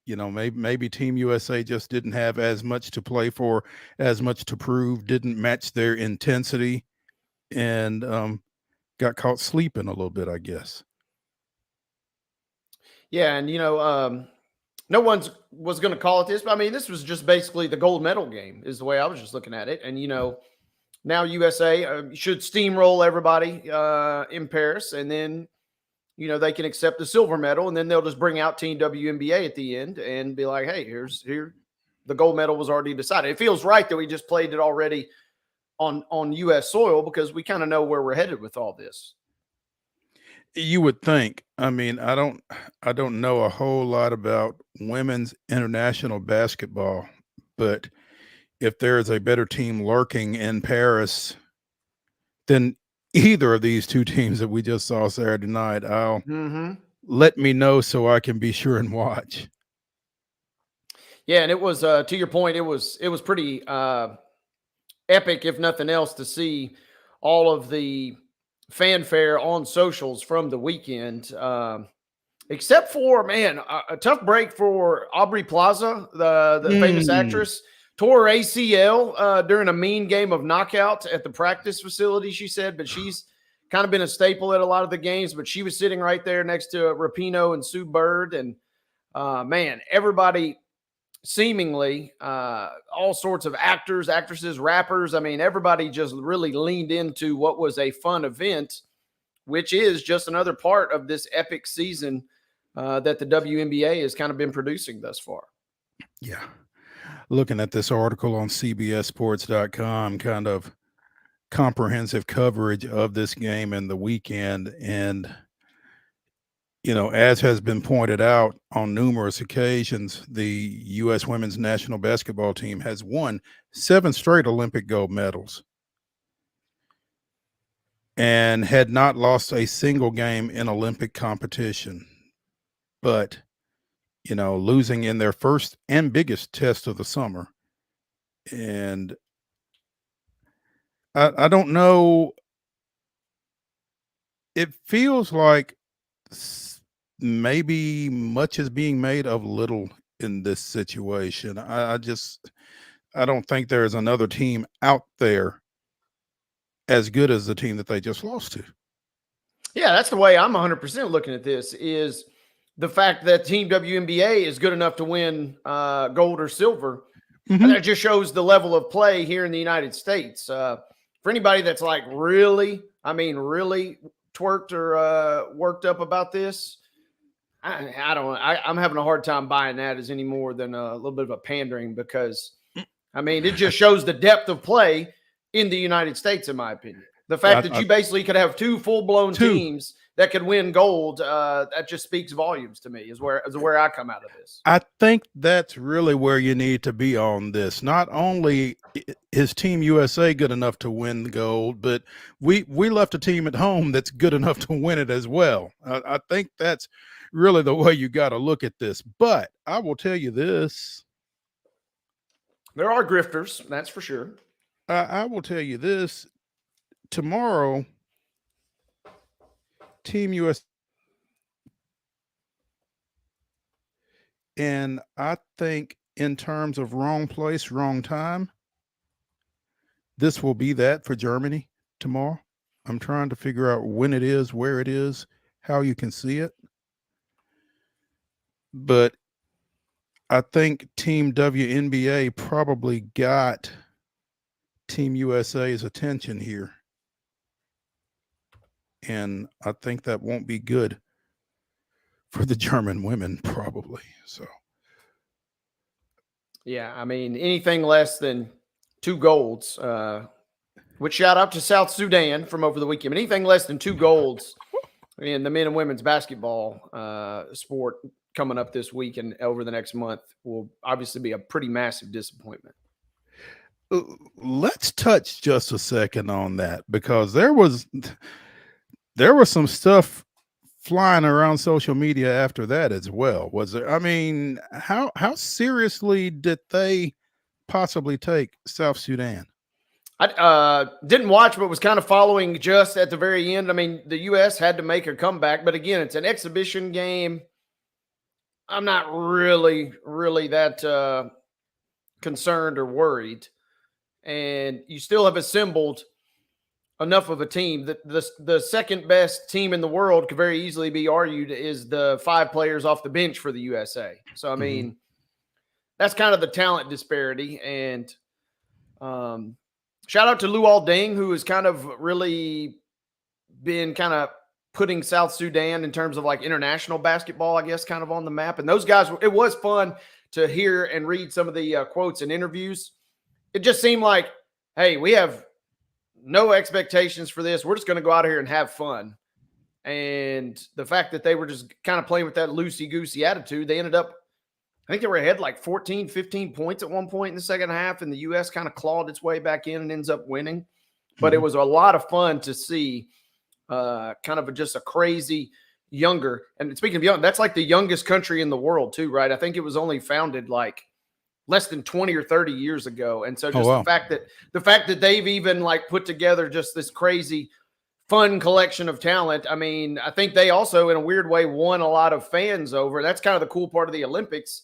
maybe Team USA just didn't have as much to play for, as much to prove, didn't match their intensity, and got caught sleeping a little bit, I guess. Yeah, and no one was going to call it this, but I mean, this was just basically the gold medal game is the way I was just looking at it. And, now USA should steamroll everybody in Paris, and then, they can accept the silver medal, and then they'll just bring out Team WNBA at the end and be like, hey, here, the gold medal was already decided. It feels right that we just played it already on U.S. soil because we kind of know where we're headed with all this. You would think. I mean, I don't know a whole lot about women's international basketball, but if there is a better team lurking in Paris than either of these two teams that we just saw Saturday night, let me know so I can be sure and watch. Yeah, and it was to your point, it was pretty epic, if nothing else, to see all of the fanfare on socials from the weekend. Except for, a tough break for Aubrey Plaza, the famous actress. Tore her ACL during a mean game of knockout at the practice facility, she said, but she's kind of been a staple at a lot of the games. But she was sitting right there next to Rapinoe and Sue Bird. And, everybody seemingly, all sorts of actors, actresses, rappers, I mean, everybody just really leaned into what was a fun event, which is just another part of this epic season that the WNBA has kind of been producing thus far. Yeah. Looking at this article on CBSSports.com, kind of comprehensive coverage of this game and the weekend. And, as has been pointed out on numerous occasions, the U.S. women's national basketball team has won 7 straight Olympic gold medals and had not lost a single game in Olympic competition. But losing in their first and biggest test of the summer. And I don't know. It feels like maybe much is being made of little in this situation. I don't think there is another team out there as good as the team that they just lost to. Yeah, that's the way I'm 100% looking at this is the fact that Team WNBA is good enough to win gold or silver. And that just shows the level of play here in the United States. For anybody that's like really twerked or worked up about this, I'm having a hard time buying that as any more than a little bit of a pandering because, it just shows the depth of play in the United States, in my opinion. The fact that you basically could have 2 full-blown teams that could win gold, that just speaks volumes to me. Is where I come out of this. I think that's really where you need to be on this. Not only is Team USA good enough to win the gold, but we left a team at home that's good enough to win it as well. I think that's really the way you got to look at this. But I will tell you this. There are grifters, that's for sure. I will tell you this. Tomorrow, Team USA, and I think in terms of wrong place, wrong time, this will be that for Germany tomorrow. I'm trying to figure out when it is, where it is, how you can see it. But I think Team WNBA probably got Team USA's attention here. And I think that won't be good for the German women, probably. So, yeah, I mean, anything less than 2 golds, which shout out to South Sudan from over the weekend. Anything less than 2 golds in the men and women's basketball sport coming up this week and over the next month will obviously be a pretty massive disappointment. Let's touch just a second on that, because there was some stuff flying around social media after that as well. Was there? I mean, how seriously did they possibly take South Sudan? I didn't watch, but was kind of following just at the very end. I mean, the U.S. had to make a comeback, but again, it's an exhibition game. I'm not really that concerned or worried. And you still have assembled enough of a team that the second best team in the world could very easily be argued is the 5 players off the bench for the USA. So, I mean, that's kind of the talent disparity. And shout out to Luol Deng, who has kind of really been kind of putting South Sudan in terms of like international basketball, I guess, kind of on the map. And those guys, it was fun to hear and read some of the quotes and interviews. It just seemed like, hey, we have no expectations for this. We're just going to go out here and have fun. And the fact that they were just kind of playing with that loosey-goosey attitude, they ended up, I think they were ahead like 14, 15 points at one point in the second half, and the U.S. kind of clawed its way back in and ends up winning. But it was a lot of fun to see kind of just a crazy younger. And speaking of young, that's like the youngest country in the world too, right? I think it was only founded like less than 20 or 30 years ago. And so just the fact that they've even like put together just this crazy fun collection of talent. I mean, I think they also in a weird way won a lot of fans over. That's kind of the cool part of the Olympics,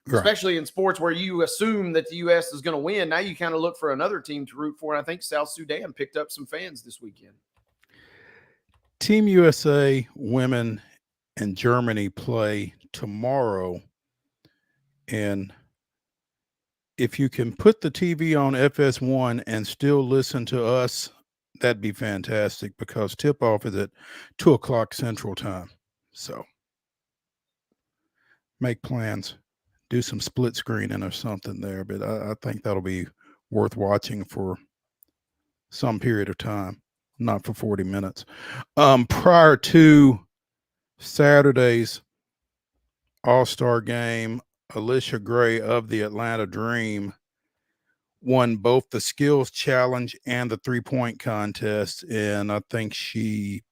especially in sports where you assume that the U.S. is going to win. Now you kind of look for another team to root for. And I think South Sudan picked up some fans this weekend. Team USA women and Germany play tomorrow. And if you can put the TV on FS1 and still listen to us, that'd be fantastic, because tip-off is at 2 o'clock Central Time. So make plans. Do some split screening or something there. But I think that'll be worth watching for some period of time, not for 40 minutes. Prior to Saturday's All-Star game, Alicia Gray of the Atlanta Dream won both the skills challenge and the 3-point contest. And I think she,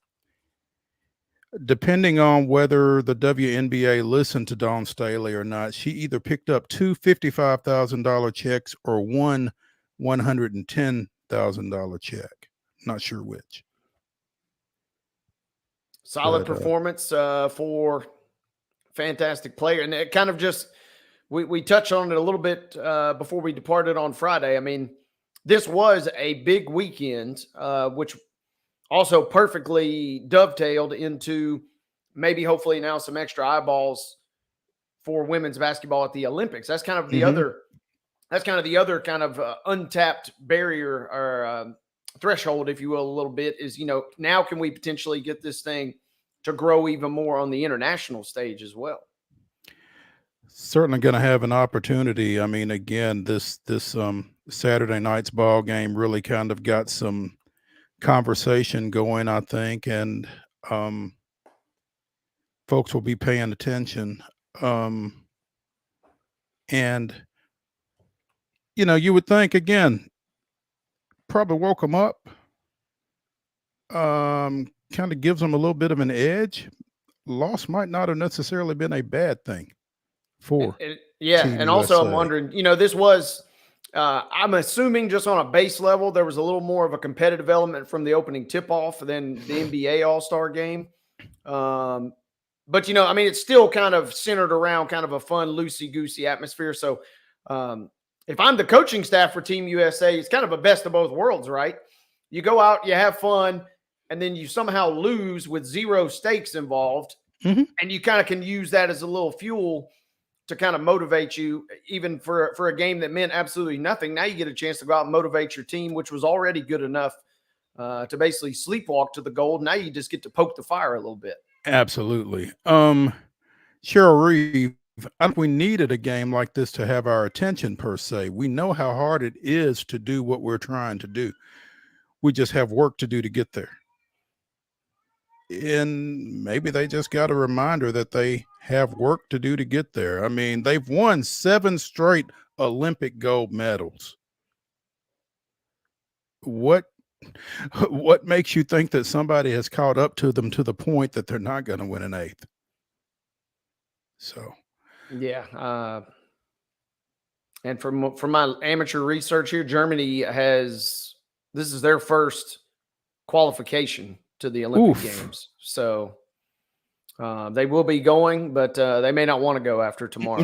depending on whether the WNBA listened to Dawn Staley or not, she either picked up 2 $55,000 checks or one $110,000 check. Not sure which. Solid performance for fantastic player. And it kind of just, we touched on it a little bit before we departed on Friday. I mean, this was a big weekend, which also perfectly dovetailed into maybe hopefully now some extra eyeballs for women's basketball at the Olympics. That's kind of the other kind of untapped barrier or threshold, if you will, a little bit is, now can we potentially get this thing to grow even more on the international stage as well? Certainly going to have an opportunity. I mean, again, this Saturday night's ball game really kind of got some conversation going, I think. And folks will be paying attention. And, you would think, again, probably woke them up, kind of gives them a little bit of an edge. Loss might not have necessarily been a bad thing for yeah. Team And also, I'm USA. wondering, this was, I'm assuming just on a base level, there was a little more of a competitive element from the opening tip off than the NBA All-Star game. But, I mean, it's still kind of centered around kind of a fun, loosey-goosey atmosphere. So if I'm the coaching staff for Team USA, it's kind of a best of both worlds, right? You go out, you have fun, and then you somehow lose with zero stakes involved. Mm-hmm. And you kind of can use that as a little fuel to kind of motivate you, even for a game that meant absolutely nothing. Now you get a chance to go out and motivate your team, which was already good enough to basically sleepwalk to the goal. Now you just get to poke the fire a little bit. Absolutely. Cheryl Reeve, I think we needed a game like this to have our attention, per se. We know how hard it is to do what we're trying to do. We just have work to do to get there. And maybe they just got a reminder that they have work to do to get there. I mean, they've won 7 straight Olympic gold medals. What makes you think that somebody has caught up to them to the point that they're not going to win an 8th? So, yeah. And from my amateur research here, Germany this is their first qualification to the Olympic Games. So they will be going, but they may not want to go after tomorrow.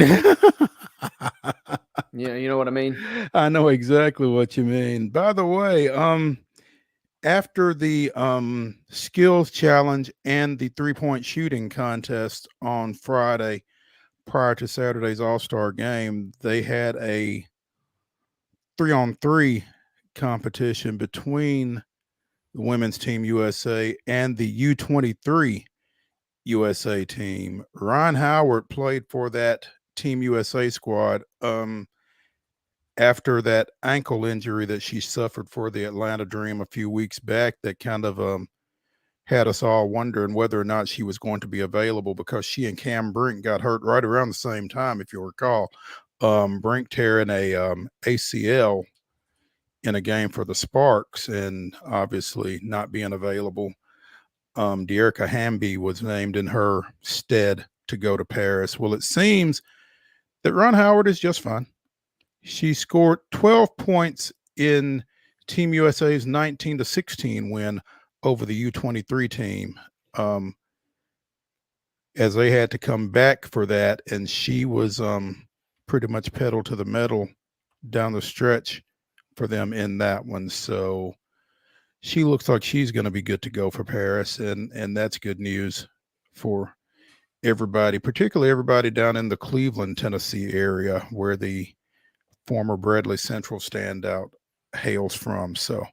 Yeah, you know what I mean? I know exactly what you mean. By the way, after the skills challenge and the 3-point shooting contest on Friday, prior to Saturday's All-Star game, they had a 3-on-3 competition between the women's team USA and the U23 USA team. Ryan Howard played for that Team USA squad after that ankle injury that she suffered for the Atlanta Dream a few weeks back that kind of had us all wondering whether or not she was going to be available, because she and Cam Brink got hurt right around the same time, if you'll recall. Brink tearing a ACL in a game for the Sparks and obviously not being available. Dearica Hamby was named in her stead to go to Paris. Well, it seems that Ron Howard is just fine. She scored 12 points in Team USA's 19-16 win over the U23 team, as they had to come back for that, and she was pretty much pedal to the metal down the stretch for them in that one. So she looks like she's going to be good to go for Paris, and that's good news for everybody, particularly everybody down in the Cleveland, Tennessee area, where the former Bradley Central standout hails from. So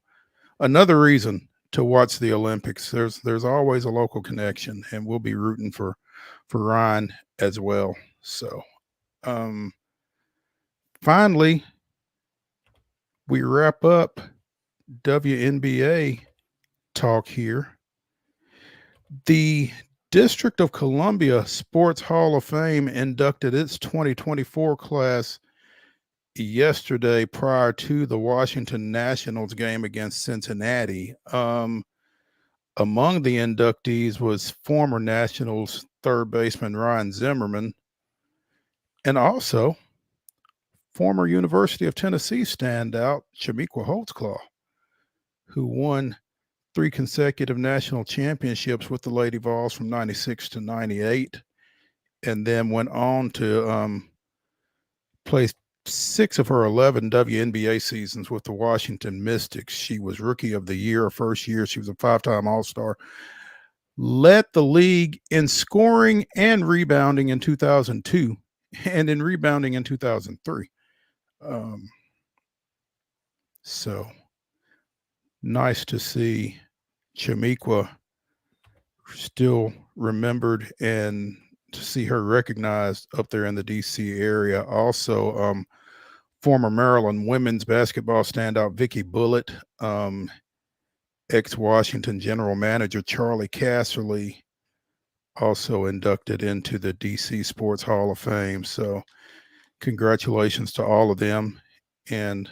another reason to watch the Olympics. There's always a local connection, and we'll be rooting for Ryan as well. So finally, we wrap up WNBA talk here. The District of Columbia Sports Hall of Fame inducted its 2024 class yesterday prior to the Washington Nationals game against Cincinnati. Among the inductees was former Nationals third baseman Ryan Zimmerman, and also former University of Tennessee standout Chamique Holtzclaw, who won 3 consecutive national championships with the Lady Vols from 96 to 98, and then went on to play 6 of her 11 WNBA seasons with the Washington Mystics. She was Rookie of the Year her first year. She was a 5-time All-Star. Led the league in scoring and rebounding in 2002 and in rebounding in 2003. So nice to see Chamique still remembered and to see her recognized up there in the DC area. Also, former Maryland women's basketball standout Vicky Bullitt, ex-Washington general manager Charlie Casserly also inducted into the DC Sports Hall of Fame. So congratulations to all of them. And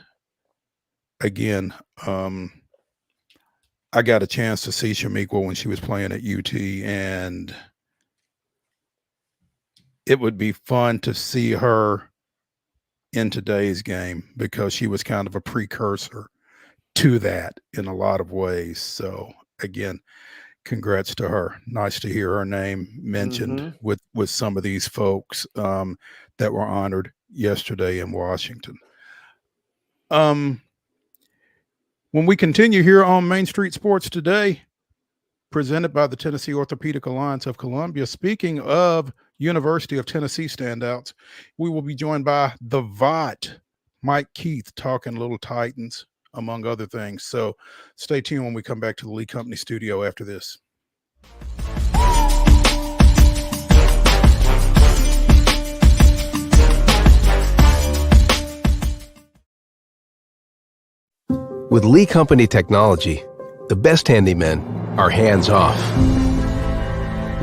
again, I got a chance to see Shamiqua when she was playing at UT, and it would be fun to see her in today's game because she was kind of a precursor to that in a lot of ways. So again, congrats to her. Nice to hear her name mentioned with some of these folks that were honored yesterday in Washington. When we continue here on Main Street Sports Today, presented by the Tennessee Orthopedic Alliance of Columbia, speaking of University of Tennessee standouts, we will be joined by the VOT, Mike Keith, talking Little Titans, among other things. So stay tuned when we come back to the Lee Company studio after this. With Lee Company technology, the best handymen are hands-off.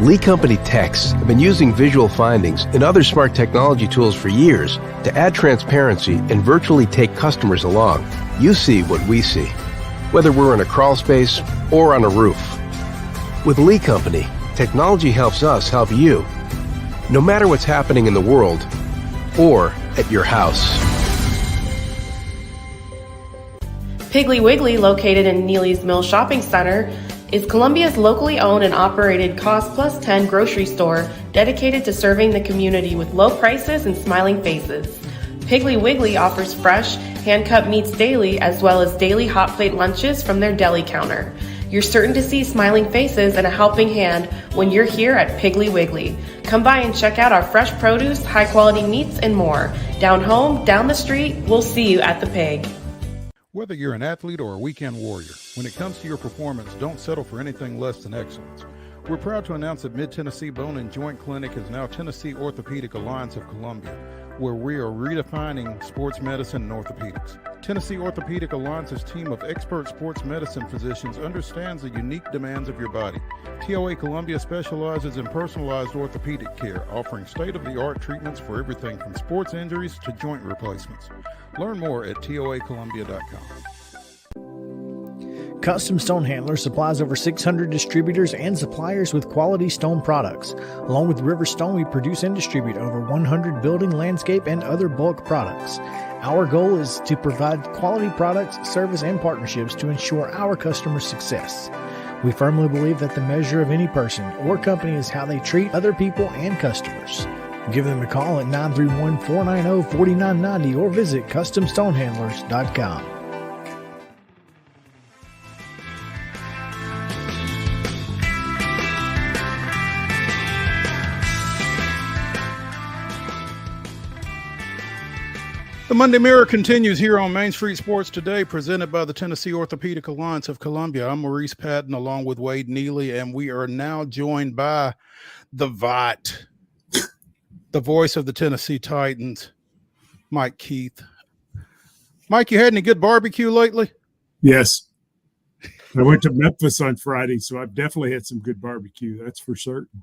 Lee Company techs have been using visual findings and other smart technology tools for years to add transparency and virtually take customers along. You see what we see, whether we're in a crawl space or on a roof. With Lee Company, technology helps us help you, no matter what's happening in the world or at your house. Piggly Wiggly, located in Neely's Mill Shopping Center, is Columbia's locally owned and operated Cost Plus 10 grocery store dedicated to serving the community with low prices and smiling faces. Piggly Wiggly offers fresh, hand-cut meats daily as well as daily hot plate lunches from their deli counter. You're certain to see smiling faces and a helping hand when you're here at Piggly Wiggly. Come by and check out our fresh produce, high-quality meats, and more. Down home, down the street, we'll see you at the Pig. Whether you're an athlete or a weekend warrior, when it comes to your performance, don't settle for anything less than excellence. We're proud to announce that Mid-Tennessee Bone and Joint Clinic is now Tennessee Orthopedic Alliance of Columbia, where we are redefining sports medicine and orthopedics. Tennessee Orthopedic Alliance's team of expert sports medicine physicians understands the unique demands of your body. TOA Columbia specializes in personalized orthopedic care, offering state-of-the-art treatments for everything from sports injuries to joint replacements. Learn more at toacolumbia.com. Custom Stone Handler supplies over 600 distributors and suppliers with quality stone products. Along with River Stone, we produce and distribute over 100 building, landscape, and other bulk products. Our goal is to provide quality products, service, and partnerships to ensure our customers' success. We firmly believe that the measure of any person or company is how they treat other people and customers. Give them a call at 931-490-4990 or visit CustomStonehandlers.com. The Monday Mirror continues here on Main Street Sports Today, presented by the Tennessee Orthopedic Alliance of Columbia. I'm Maurice Patton along with Wade Neely, and we are now joined by the VOT, the voice of the Tennessee Titans, Mike Keith. Mike, you had any good barbecue lately? Yes. I went to Memphis on Friday, so I've definitely had some good barbecue. That's for certain.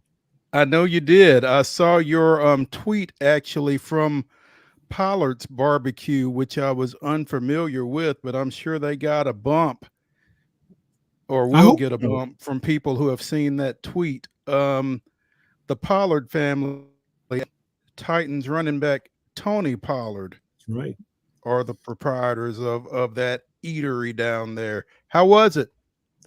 I know you did. I saw your tweet actually from Pollard's Barbecue, which I was unfamiliar with, but I'm sure they got a bump or will get a bump from people who have seen that tweet. The Pollard family, Titans running back Tony Pollard, that's right, are the proprietors of that eatery down there. How was it?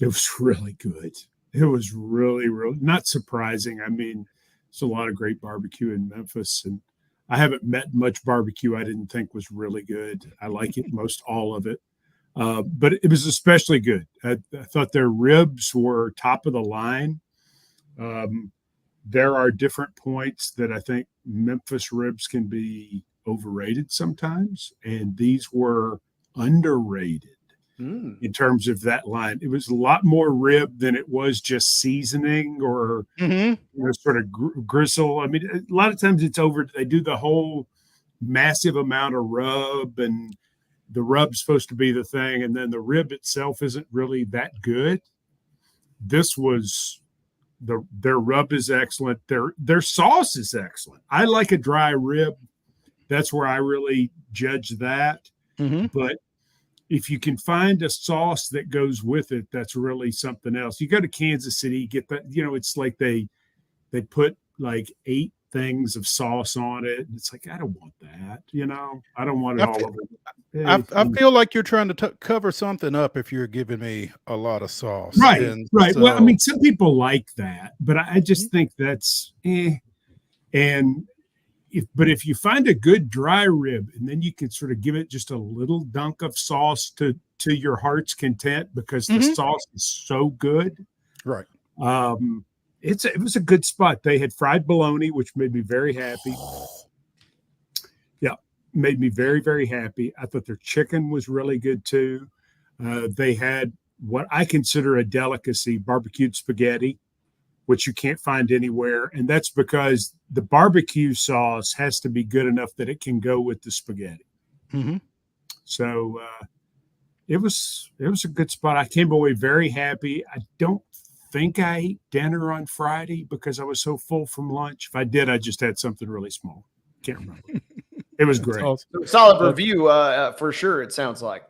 It was really good. It was really, really not surprising. I mean, there's a lot of great barbecue in Memphis, and I haven't met much barbecue I didn't think was really good. I like it, most all of it. But it was especially good. I thought their ribs were top of the line. There are different points that I think Memphis ribs can be overrated sometimes, and these were underrated in terms of that line. It was a lot more rib than it was just seasoning or sort of gristle. I mean, a lot of times it's over. They do the whole massive amount of rub, and the rub's supposed to be the thing, and then the rib itself isn't really that good. This was Their rub is excellent. Their sauce is excellent. I like a dry rib. That's where I really judge that. Mm-hmm. But if you can find a sauce that goes with it, that's really something else. You go to Kansas City, get that, it's like they put like 8 things of sauce on it. It's like, I don't want that. I don't want it all over. I feel like you're trying to cover something up if you're giving me a lot of sauce. Right. And right. so, Well, I mean, some people like that, but I just think that's And if you find a good dry rib and then you can sort of give it just a little dunk of sauce to your heart's content because the sauce is so good. Right. It was a good spot. They had fried bologna, which made me very happy. Yeah, made me very, very happy. I thought their chicken was really good too. They had what I consider a delicacy, barbecued spaghetti, which you can't find anywhere. And that's because the barbecue sauce has to be good enough that it can go with the spaghetti. Mm-hmm. So it was a good spot. I came away very happy. I don't think I ate dinner on Friday because I was so full from lunch. If I did, I just had something really small. Can't remember. It was great. Awesome. Solid review for sure, it sounds like.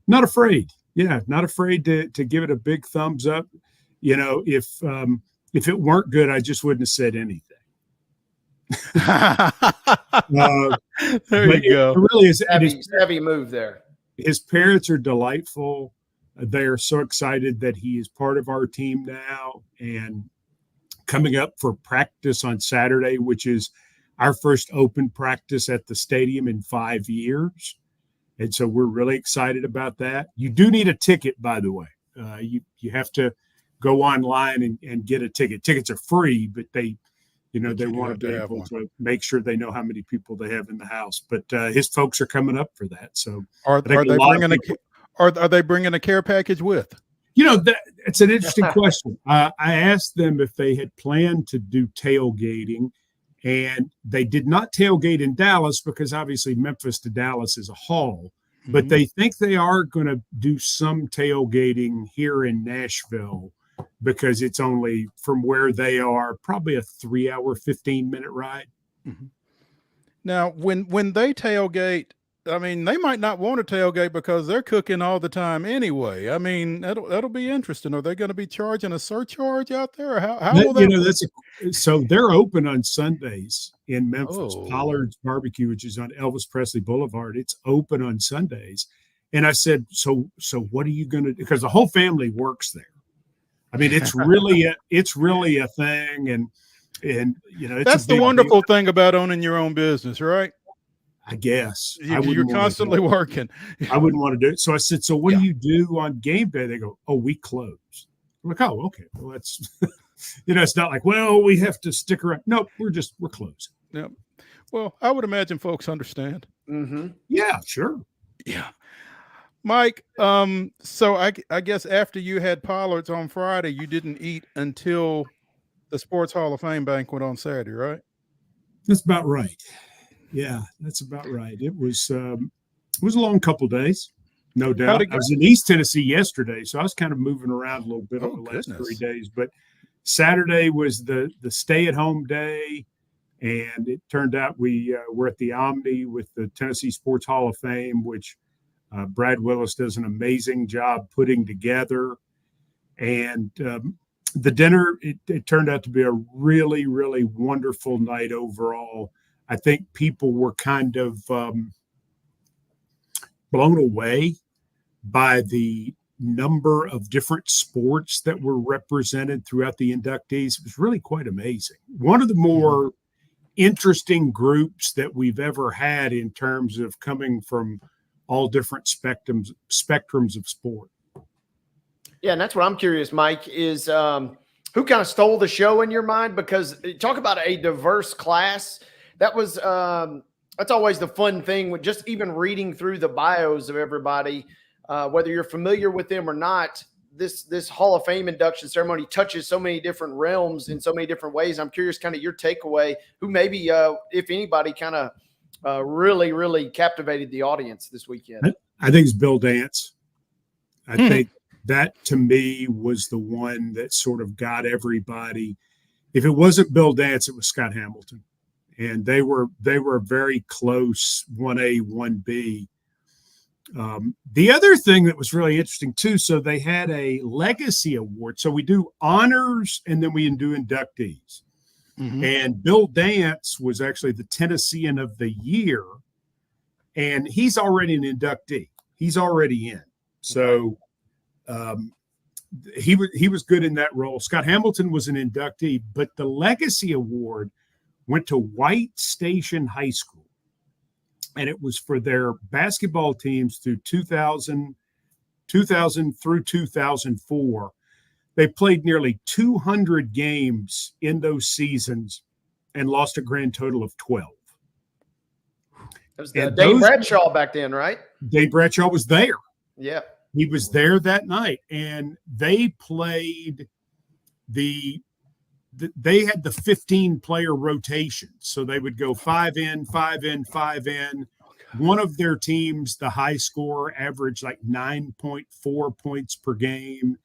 Not afraid. Yeah, not afraid to give it a big thumbs up. If it weren't good, I just wouldn't have said anything. There you go. It really is. Heavy move there. His parents are delightful. They are so excited that he is part of our team now and coming up for practice on Saturday, which is our first open practice at the stadium in 5 years. And so we're really excited about that. You do need a ticket, by the way. You have to go online and get a ticket. Tickets are free, but they want to be able to make sure they know how many people they have in the house. But his folks are coming up for that. So are they bringing a care package with? It's an interesting question. I asked them if they had planned to do tailgating, and they did not tailgate in Dallas because obviously Memphis to Dallas is a haul. Mm-hmm. But they think they are going to do some tailgating here in Nashville because it's only from where they are probably a 3-hour, 15-minute ride. Mm-hmm. Now, when they tailgate, I mean, they might not want to tailgate because they're cooking all the time anyway. I mean, that'll be interesting. Are they going to be charging a surcharge out there? Or how will that? So they're open on Sundays in Memphis. Pollard's Barbecue, which is on Elvis Presley Boulevard, it's open on Sundays. And I said, so what are you going to do? Because the whole family works there. I mean, it's really a thing, and it's that's the wonderful thing about owning your own business, right? I guess you're constantly working. I wouldn't want to do it. So I said, so what do you do on game day? They go, oh, we close. I'm like, oh, okay. Well, that's, it's not like, well, we have to stick around. No, we're closing. Yeah. Well, I would imagine folks understand. Mm-hmm. Yeah, sure. Yeah. Mike, so I guess after you had Pollard's on Friday, you didn't eat until the Sports Hall of Fame banquet on Saturday, right? That's about right. Yeah, that's about right. It was a long couple of days, no doubt. I was in East Tennessee yesterday, so I was kind of moving around a little bit over the last 3 days. But Saturday was the stay-at-home day, and it turned out we were at the Omni with the Tennessee Sports Hall of Fame, which Brad Willis does an amazing job putting together. And the dinner, it turned out to be a really, really wonderful night overall. I think people were kind of blown away by the number of different sports that were represented throughout the inductees. It was really quite amazing. One of the more interesting groups that we've ever had in terms of coming from all different spectrums of sport. Yeah, and that's what I'm curious, Mike, is who kind of stole the show in your mind? Because talk about a diverse class. That was that's always the fun thing with just even reading through the bios of everybody, whether you're familiar with them or not. This Hall of Fame induction ceremony touches so many different realms in so many different ways. I'm curious, kind of your takeaway. Who maybe, if anybody, kind of really, really captivated the audience this weekend? I think it's Bill Dance. I think that to me was the one that sort of got everybody. If it wasn't Bill Dance, it was Scott Hamilton, and they were very close, 1A, 1B. The other thing that was really interesting too, so they had a legacy award. So we do honors and then we do inductees. Mm-hmm. And Bill Dance was actually the Tennessean of the year, and he's already an inductee. He's already in. So he was good in that role. Scott Hamilton was an inductee, but the legacy award went to White Station High School. And it was for their basketball teams through 2000 through 2004. They played nearly 200 games in those seasons and lost a grand total of 12. It was Dave Bradshaw back then, right? Dave Bradshaw was there. Yeah. He was there that night, and they played they had the 15-player rotation. So they would go 5 in, 5 in, 5 in. One of their teams, the high scorer, averaged like 9.4 points per game.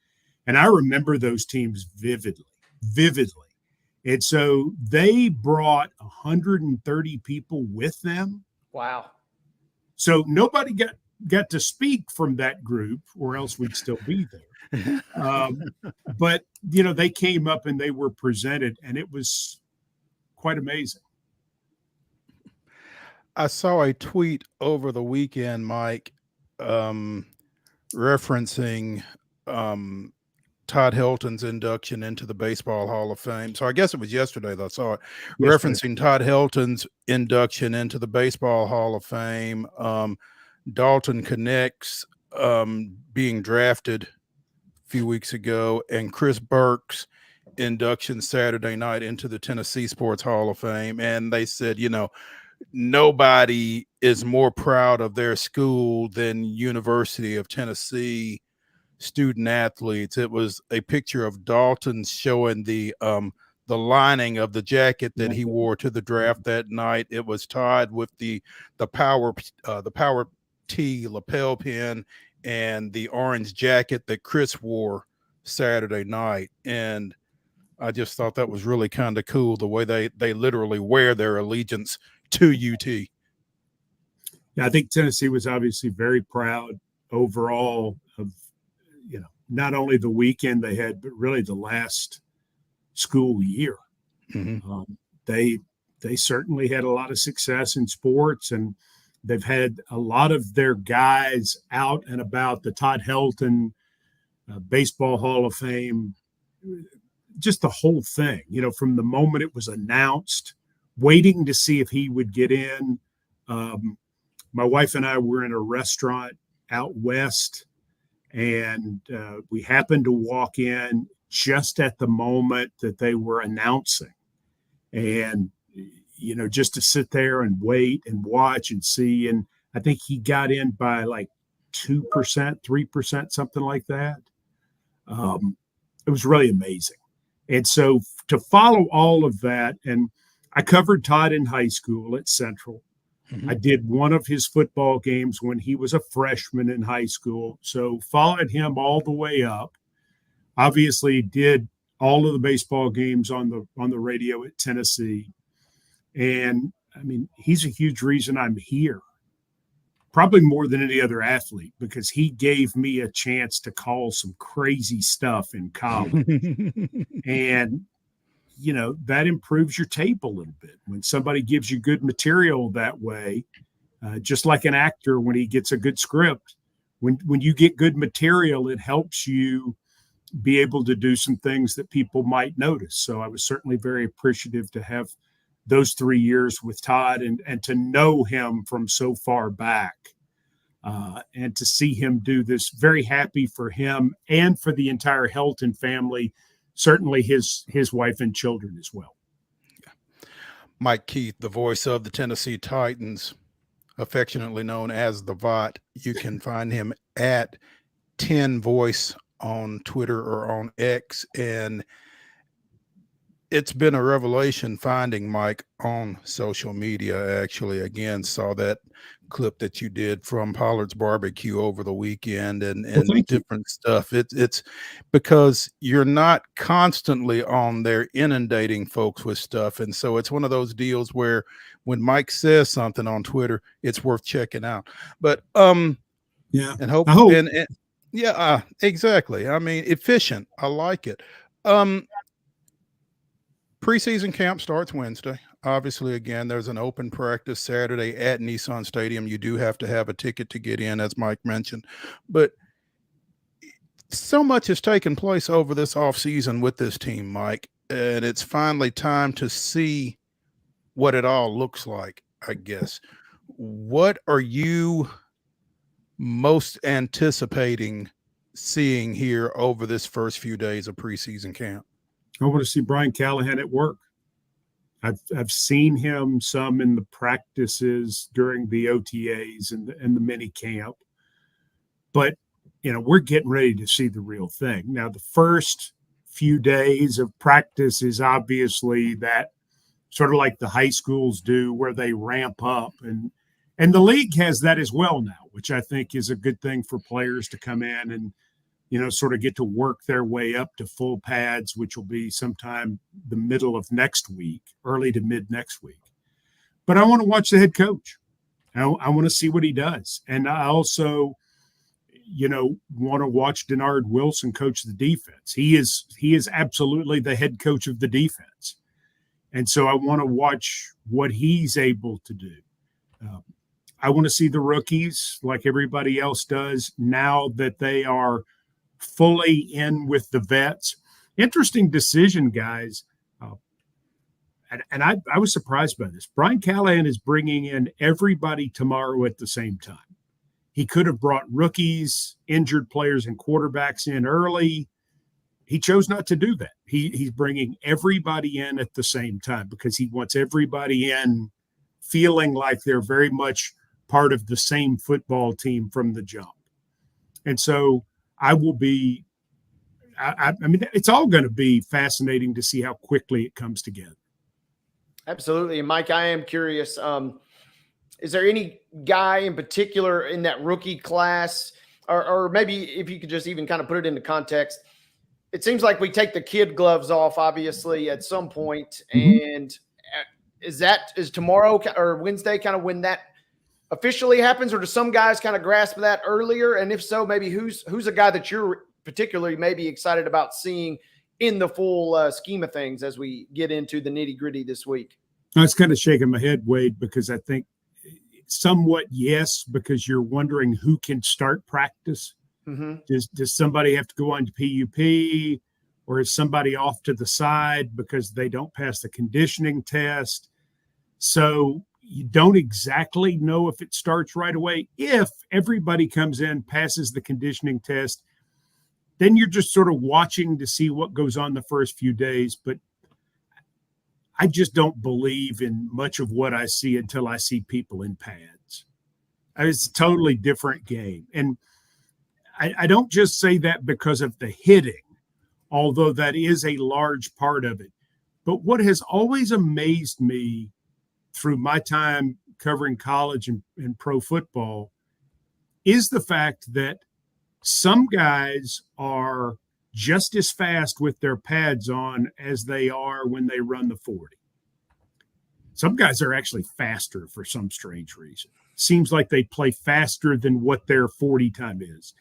And I remember those teams vividly. And so they brought 130 people with them. Wow. So nobody got to speak from that group, or else we'd still be there. But, they came up and they were presented, and it was quite amazing. I saw a tweet over the weekend, Mike, referencing Todd Helton's induction into the Baseball Hall of Fame. So I guess it was yesterday that I saw it, referencing Todd Helton's induction into the Baseball Hall of Fame. Dalton Connect's being drafted a few weeks ago, and Chris Burke's induction Saturday night into the Tennessee Sports Hall of Fame. And they said, nobody is more proud of their school than University of Tennessee student athletes. It was a picture of Dalton showing the lining of the jacket that he wore to the draft that night. It was tied with the power T lapel pin and the orange jacket that Chris wore Saturday night. And I just thought that was really kind of cool, the way they literally wear their allegiance to UT. Yeah, I think Tennessee was obviously very proud overall of, not only the weekend they had, but really the last school year. Mm-hmm. They certainly had a lot of success in sports, and they've had a lot of their guys out and about. The Todd Helton Baseball Hall of Fame, just the whole thing, from the moment it was announced, waiting to see if he would get in. My wife and I were in a restaurant out west, and we happened to walk in just at the moment that they were announcing. And, just to sit there and wait and watch and see. And I think he got in by like 2%, 3%, something like that. It was really amazing. And so to follow all of that, and I covered Todd in high school at Central. Mm-hmm. I did one of his football games when he was a freshman in high school. So followed him all the way up. Obviously did all of the baseball games on the radio at Tennessee. And I mean, he's a huge reason I'm here. Probably more than any other athlete, because he gave me a chance to call some crazy stuff in college. And that improves your tape a little bit when somebody gives you good material that way. Just like an actor, when he gets a good script, when you get good material, it helps you be able to do some things that people might notice. So I was certainly very appreciative to have those 3 years with Todd and to know him from so far back, and to see him do this. Very happy for him and for the entire Helton family. Certainly his wife and children as well. Mike Keith, the voice of the Tennessee Titans, affectionately known as the Vot. You can find him at 10 Voice on Twitter or on X. And it's been a revelation finding Mike on social media. Actually, again, saw that clip that you did from Pollard's Barbecue over the weekend and thank you. different stuff. It's because you're not constantly on there inundating folks with stuff. And so it's one of those deals where when Mike says something on Twitter, it's worth checking out. But Yeah. and hope I hope. and yeah, exactly. I mean, efficient. I like it. Preseason camp starts Wednesday. Obviously, again, there's an open practice Saturday at Nissan Stadium. You do have to have a ticket to get in, as Mike mentioned. But so much has taken place over this offseason with this team, Mike, and it's finally time to see what it all looks like, I guess. What are you most anticipating seeing here over this first few days of preseason camp? I want to see Brian Callahan at work. I've seen him some in the practices during the OTAs and the mini camp, but we're getting ready to see the real thing. Now, the first few days of practice is obviously that sort of like the high schools do, where they ramp up, and the league has that as well now, which I think is a good thing for players to come in and sort of get to work their way up to full pads, which will be sometime the middle of next week, early to mid next week. But I want to watch the head coach. I want to see what he does. And I also, want to watch Denard Wilson coach the defense. He is absolutely the head coach of the defense. And so I want to watch what he's able to do. I want to see the rookies like everybody else does now that they are fully in with the vets. Interesting decision, guys. And I was surprised by this. Brian Callahan is bringing in everybody tomorrow at the same time. He could have brought rookies, injured players, and quarterbacks in early. He chose not to do that. He's bringing everybody in at the same time because he wants everybody in feeling like they're very much part of the same football team from the jump. And so I mean, it's all going to be fascinating to see how quickly it comes together. Absolutely. And Mike, I am curious. Is there any guy in particular in that rookie class, or maybe if you could just even kind of put it into context? It seems like we take the kid gloves off, obviously, at some point. Mm-hmm. And is tomorrow or Wednesday kind of when that officially happens, or do some guys kind of grasp that earlier? And if so, maybe who's a guy that you're particularly maybe excited about seeing in the full scheme of things as we get into the nitty gritty this week? I was kind of shaking my head, Wade, because I think somewhat yes, because you're wondering who can start practice. Mm-hmm. Does somebody have to go on to PUP, or is somebody off to the side because they don't pass the conditioning test? So you don't exactly know if it starts right away. If everybody comes in, passes the conditioning test, then you're just sort of watching to see what goes on the first few days. But I just don't believe in much of what I see until I see people in pads. It's a totally different game. And I don't just say that because of the hitting, although that is a large part of it. But what has always amazed me through my time covering college and pro football is the fact that some guys are just as fast with their pads on as they are when they run the 40. Some guys are actually faster for some strange reason. Seems like they play faster than what their 40 time is.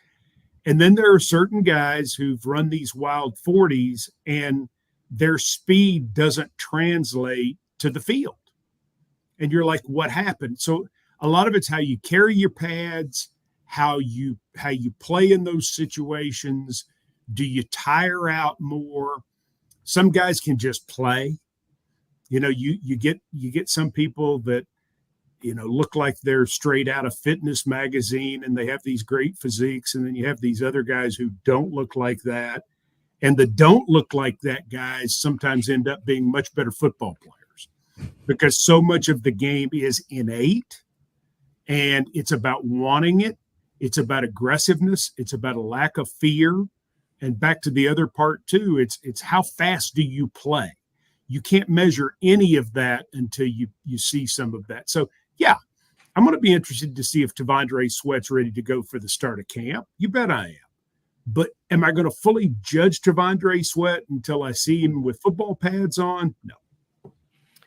And then there are certain guys who've run these wild 40s and their speed doesn't translate to the field. And you're like, what happened? So a lot of it's how you carry your pads, how you play in those situations. Do you tire out more? Some guys can just play. You get some people that look like they're straight out of Fitness magazine and they have these great physiques, and then you have these other guys who don't look like that, and the don't look like that guys sometimes end up being much better football players because so much of the game is innate and it's about wanting it. It's about aggressiveness. It's about a lack of fear. And back to the other part too, it's how fast do you play? You can't measure any of that until you see some of that. So yeah, I'm going to be interested to see if Tavondre Sweat's ready to go for the start of camp. You bet I am. But am I going to fully judge Tavondre Sweat until I see him with football pads on? No.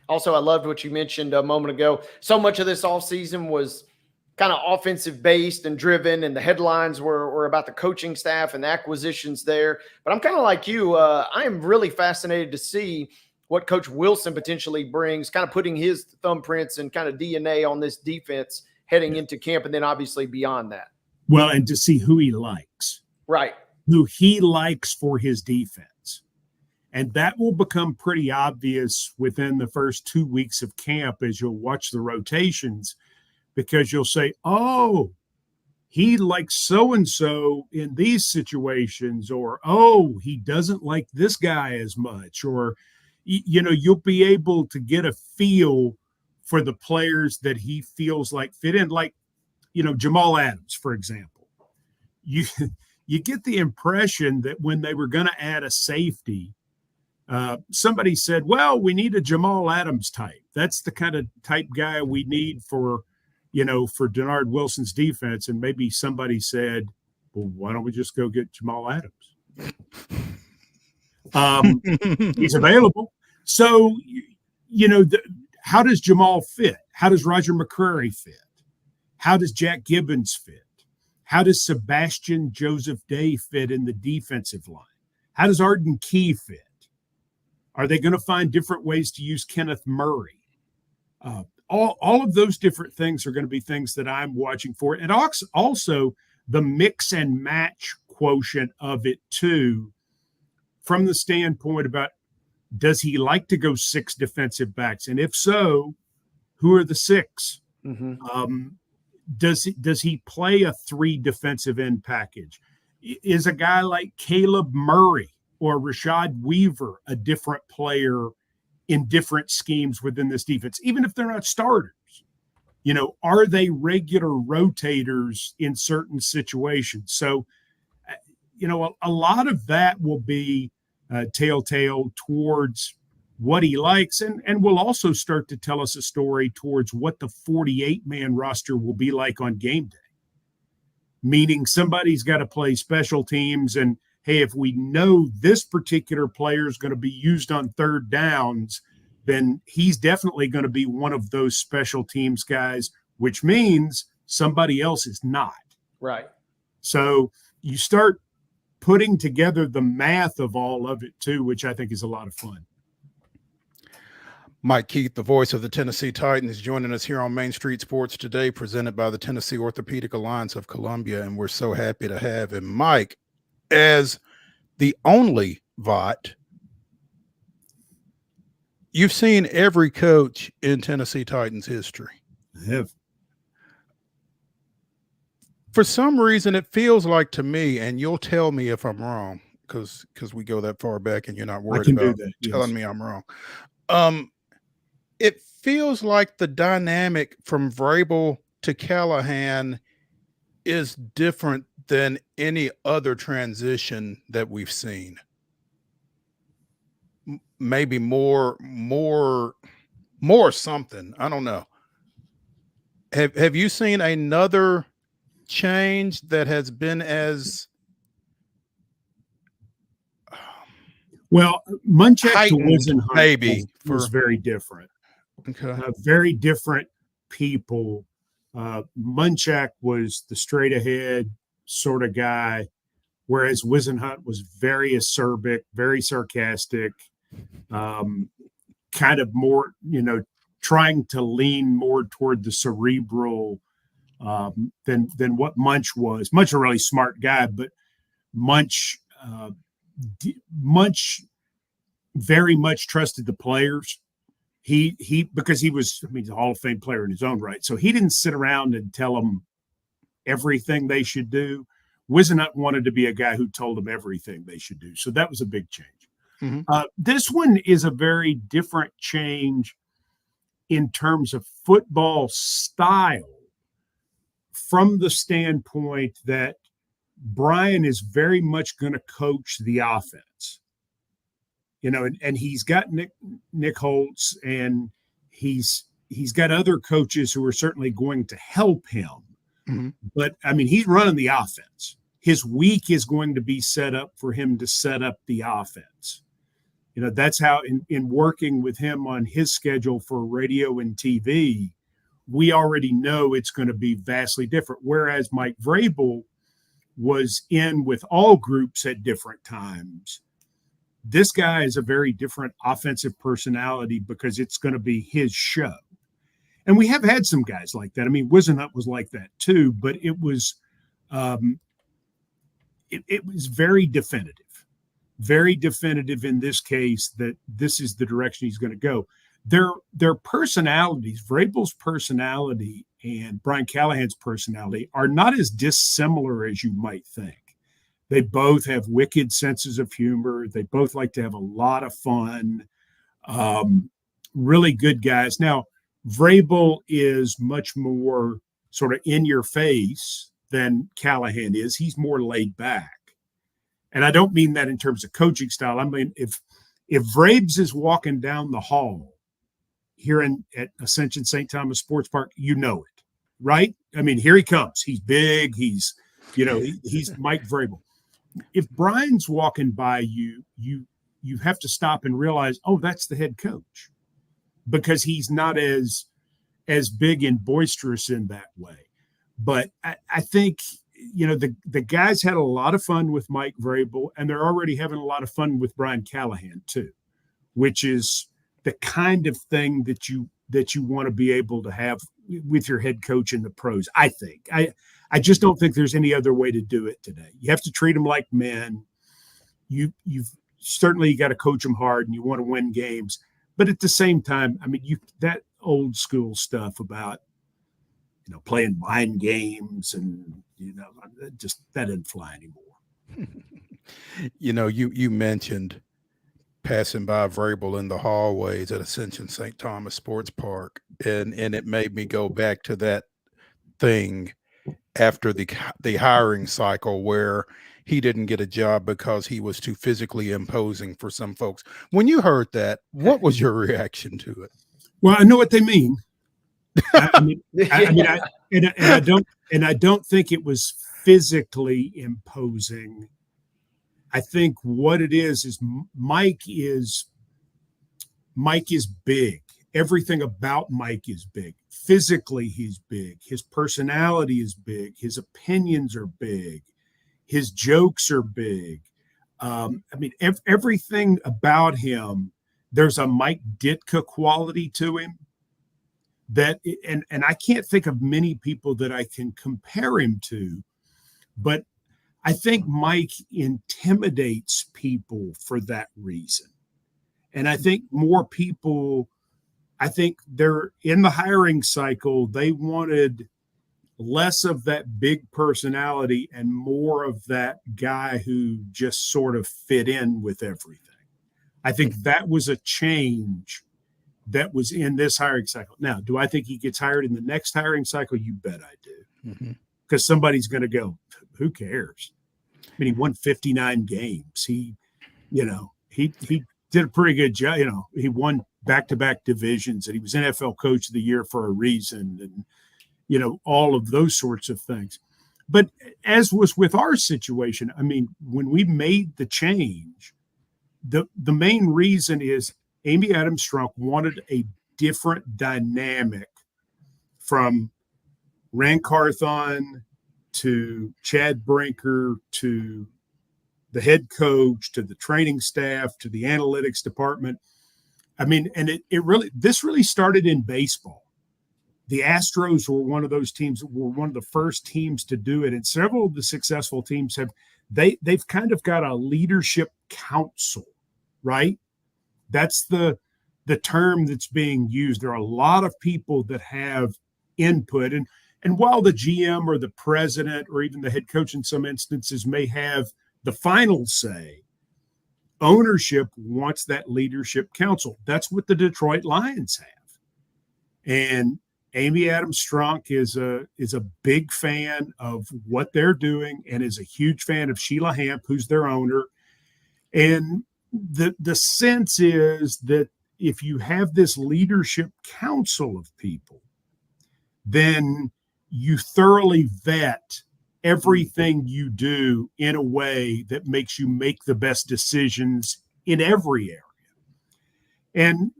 Also, I loved what you mentioned a moment ago. So much of this offseason was kind of offensive based and driven, and the headlines were about the coaching staff and the acquisitions there. But I'm kind of like you. I am really fascinated to see what Coach Wilson potentially brings, kind of putting his thumbprints and kind of DNA on this defense heading into camp, and then obviously beyond that. Well, and to see who he likes. Right. Who he likes for his defense. And that will become pretty obvious within the first 2 weeks of camp as you'll watch the rotations, because you'll say, oh, he likes so-and-so in these situations, or, oh, he doesn't like this guy as much, or, you'll be able to get a feel for the players that he feels like fit in. Like, Jamal Adams, for example. You get the impression that when they were going to add a safety, somebody said, well, we need a Jamal Adams type. That's the kind of type guy we need for Denard Wilson's defense. And maybe somebody said, well, why don't we just go get Jamal Adams? He's available. So, how does Jamal fit? How does Roger McCreary fit? How does Jack Gibbons fit? How does Sebastian Joseph Day fit in the defensive line? How does Arden Key fit? Are they going to find different ways to use Kenneth Murray? All of those different things are going to be things that I'm watching for. And also the mix and match quotient of it too, from the standpoint about, does he like to go 6 defensive backs? And if so, who are the 6? Mm-hmm. Does he play a 3 defensive end package? Is a guy like Caleb Murray or Rashad Weaver a different player in different schemes within this defense, even if they're not starters? Are they regular rotators in certain situations? So, a lot of that will be telltale towards what he likes, and will also start to tell us a story towards what the 48-man roster will be like on game day. Meaning somebody's got to play special teams, and hey, if we know this particular player is going to be used on third downs, then he's definitely going to be one of those special teams guys, which means somebody else is not. Right. So you start putting together the math of all of it too, which I think is a lot of fun. Mike Keith, the voice of the Tennessee Titans, joining us here on Main Street Sports today, presented by the Tennessee Orthopedic Alliance of Columbia, and we're so happy to have him. Mike, as the only VOT, you've seen every coach in Tennessee Titans history. I have. For some reason, it feels like to me, and you'll tell me if I'm wrong, because we go that far back and you're not worried about telling me I'm wrong. It feels like the dynamic from Vrabel to Callahan is different than any other transition that we've seen. Maybe more something. I don't know. Have you seen another change that has been as well? Munchak to Wisenhunt maybe was very different. Okay, very different people. Munchak was the straight ahead sort of guy, whereas Wisenhunt was very acerbic, very sarcastic, kind of more, trying to lean more toward the cerebral than what Munch was. Munch a really smart guy, but Munch very much trusted the players. He because he was, a Hall of Fame player in his own right. So he didn't sit around and tell them everything they should do. Wisenhunt wanted to be a guy who told them everything they should do. So that was a big change. Mm-hmm. This one is a very different change in terms of football style, from the standpoint that Brian is very much going to coach the offense. And he's got Nick Holtz, and he's he's got other coaches who are certainly going to help him. Mhm. But I mean, he's running the offense. His week is going to be set up for him to set up the offense. You know, that's how in working with him on his schedule for radio and TV, we already know it's going to be vastly different. Whereas Mike Vrabel was in with all groups at different times. This guy is a very different offensive personality because it's going to be his show. And we have had some guys like that. I mean, Wisenhunt was like that too, but it was it was very definitive in this case that this is the direction he's going to go. Their personalities, Vrabel's personality and Brian Callahan's personality, are not as dissimilar as you might think. They both have wicked senses of humor. They both like to have a lot of fun. Really good guys. Now, Vrabel is much more sort of in your face than Callahan is. He's more laid back. And I don't mean that in terms of coaching style. I mean, if Vrabes is walking down the hall here at Ascension St. Thomas Sports Park, you know it, right? I mean, here he comes. He's big. He's Mike Vrabel. If Brian's walking by you have to stop and realize, oh, that's the head coach, because he's not as big and boisterous in that way. But I think, the guys had a lot of fun with Mike Vrabel, and they're already having a lot of fun with Brian Callahan too, which is the kind of thing that you want to be able to have with your head coach in the pros. I think I just don't think there's any other way to do it today. You have to treat them like men. You've certainly got to coach them hard, and you want to win games. But at the same time, I mean, that old school stuff about playing mind games and just that didn't fly anymore. You mentioned passing by Vrabel in the hallways at Ascension St. Thomas Sports Park, and it made me go back to that thing after the hiring cycle where he didn't get a job because he was too physically imposing for some folks. When you heard that, what was your reaction to it? Well, I know what they mean. I don't think it was physically imposing. I think what it is Mike is big. Everything about Mike is big. Physically, he's big. His personality is big. His opinions are big. His jokes are big. Everything about him, there's a Mike Ditka quality to him that, and I can't think of many people that I can compare him to, but I think Mike intimidates people for that reason. And I think more people, they're in the hiring cycle, they wanted less of that big personality and more of that guy who just sort of fit in with everything. I think that was a change that was in this hiring cycle. Now, do I think he gets hired in the next hiring cycle? You bet I do. Because somebody's going to go, who cares? I mean, he won 59 games. He did a pretty good job. He won back-to-back divisions, and he was NFL Coach of the Year for a reason, and all of those sorts of things. But as was with our situation, I mean, when we made the change, the main reason is Amy Adams Strunk wanted a different dynamic from Rand Carthon to Chad Brinker to the head coach to the training staff to the analytics department. I mean, and this really started in baseball. The Astros were one of those teams, were one of the first teams to do it. And several of the successful teams they've kind of got a leadership council, right? That's the term that's being used. There are a lot of people that have input. And while the GM or the president or even the head coach in some instances may have the final say, ownership wants that leadership council. That's what the Detroit Lions have. And Amy Adams Strunk is a big fan of what they're doing and is a huge fan of Sheila Hamp, who's their owner. And the sense is that if you have this leadership council of people, then you thoroughly vet everything you do in a way that makes you make the best decisions in every area. And,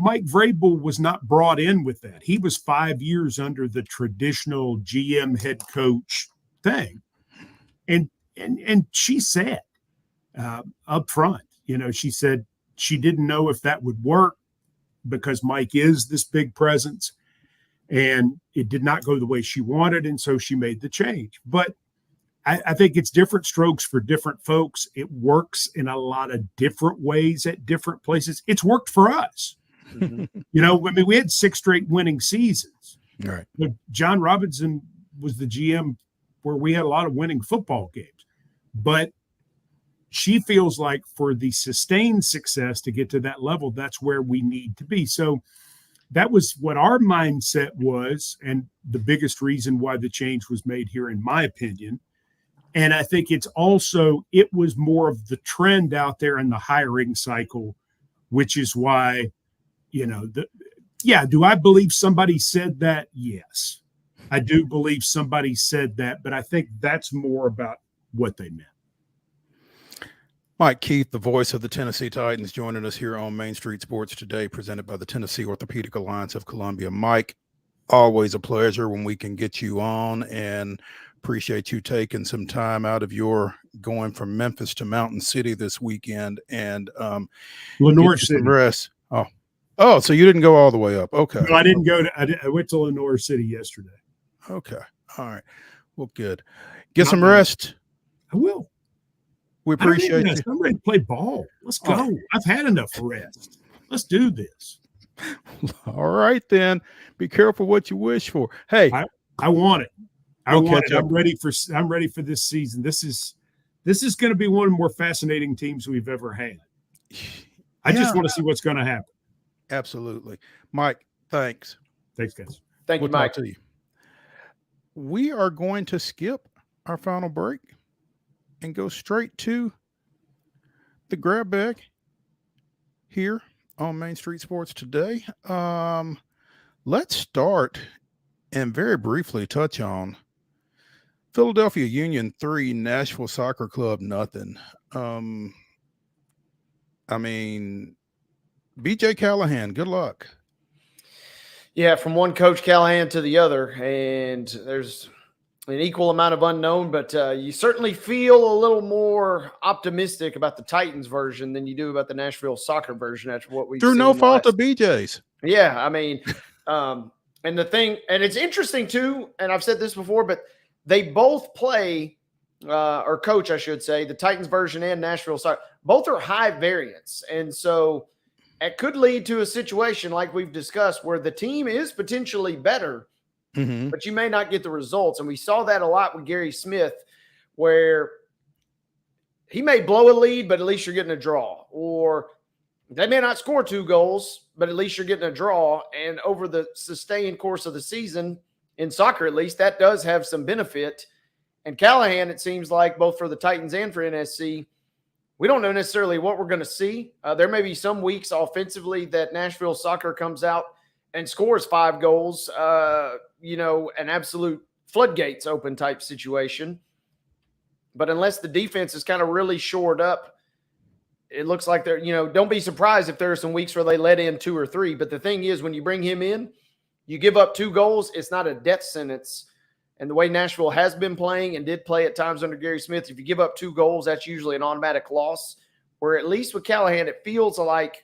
Mike Vrabel was not brought in with that. He was 5 years under the traditional GM head coach thing. And she said up front, she said she didn't know if that would work because Mike is this big presence. And it did not go the way she wanted, and so she made the change. But I think it's different strokes for different folks. It works in a lot of different ways at different places. It's worked for us. Mm-hmm. We had 6 straight winning seasons. Right. But John Robinson was the GM where we had a lot of winning football games. But she feels like for the sustained success to get to that level, that's where we need to be. So that was what our mindset was, and the biggest reason why the change was made here, in my opinion. And I think it was more of the trend out there in the hiring cycle, which is why, do I believe somebody said that? Yes, I do believe somebody said that, but I think that's more about what they meant. Mike Keith, the voice of the Tennessee Titans, joining us here on Main Street Sports Today, presented by the Tennessee Orthopedic Alliance of Columbia. Mike, always a pleasure when we can get you on, and appreciate you taking some time out of your going from Memphis to Mountain City this weekend and Lenoir City. Some rest. Oh, so you didn't go all the way up. Okay. No, I didn't go I went to Lenoir City yesterday. Okay. All right. Well, good. Get some rest. I will. We appreciate you. I'm ready to play ball. Let's go. Oh. I've had enough rest. Let's do this. All right, then. Be careful what you wish for. Hey, I want it. I'm ready for this season. This is going to be one of the more fascinating teams we've ever had. I just want to see what's going to happen. Absolutely. Mike, thanks. Thanks, guys. Thank you, Mike. Talk to you. We are going to skip our final break and go straight to the grab bag here on Main Street Sports Today. Let's start and very briefly touch on Philadelphia Union 3, Nashville Soccer Club nothing. BJ Callahan, good luck. Yeah, from one Coach Callahan to the other, and there's an equal amount of unknown, but you certainly feel a little more optimistic about the Titans version than you do about the Nashville Soccer version. That's what we through no fault of BJ's. Yeah, and the thing, and it's interesting too, and I've said this before, but they both play, or coach, I should say, the Titans version and Nashville Soccer. Both are high variance, and so it could lead to a situation like we've discussed where the team is potentially better, but you may not get the results. And we saw that a lot with Gary Smith, where he may blow a lead, but at least you're getting a draw. Or they may not score 2 goals, but at least you're getting a draw. And over the sustained course of the season, in soccer at least, that does have some benefit. And Callahan, it seems like, both for the Titans and for NSC, we don't know necessarily what we're going to see. There may be some weeks offensively that Nashville Soccer comes out and scores 5 goals, an absolute floodgates open type situation. But unless the defense is kind of really shored up, it looks like they're, don't be surprised if there are some weeks where they let in 2 or 3. But the thing is, when you bring him in, you give up 2 goals, it's not a death sentence. And the way Nashville has been playing and did play at times under Gary Smith, if you give up 2 goals, that's usually an automatic loss. Where at least with Callahan, it feels like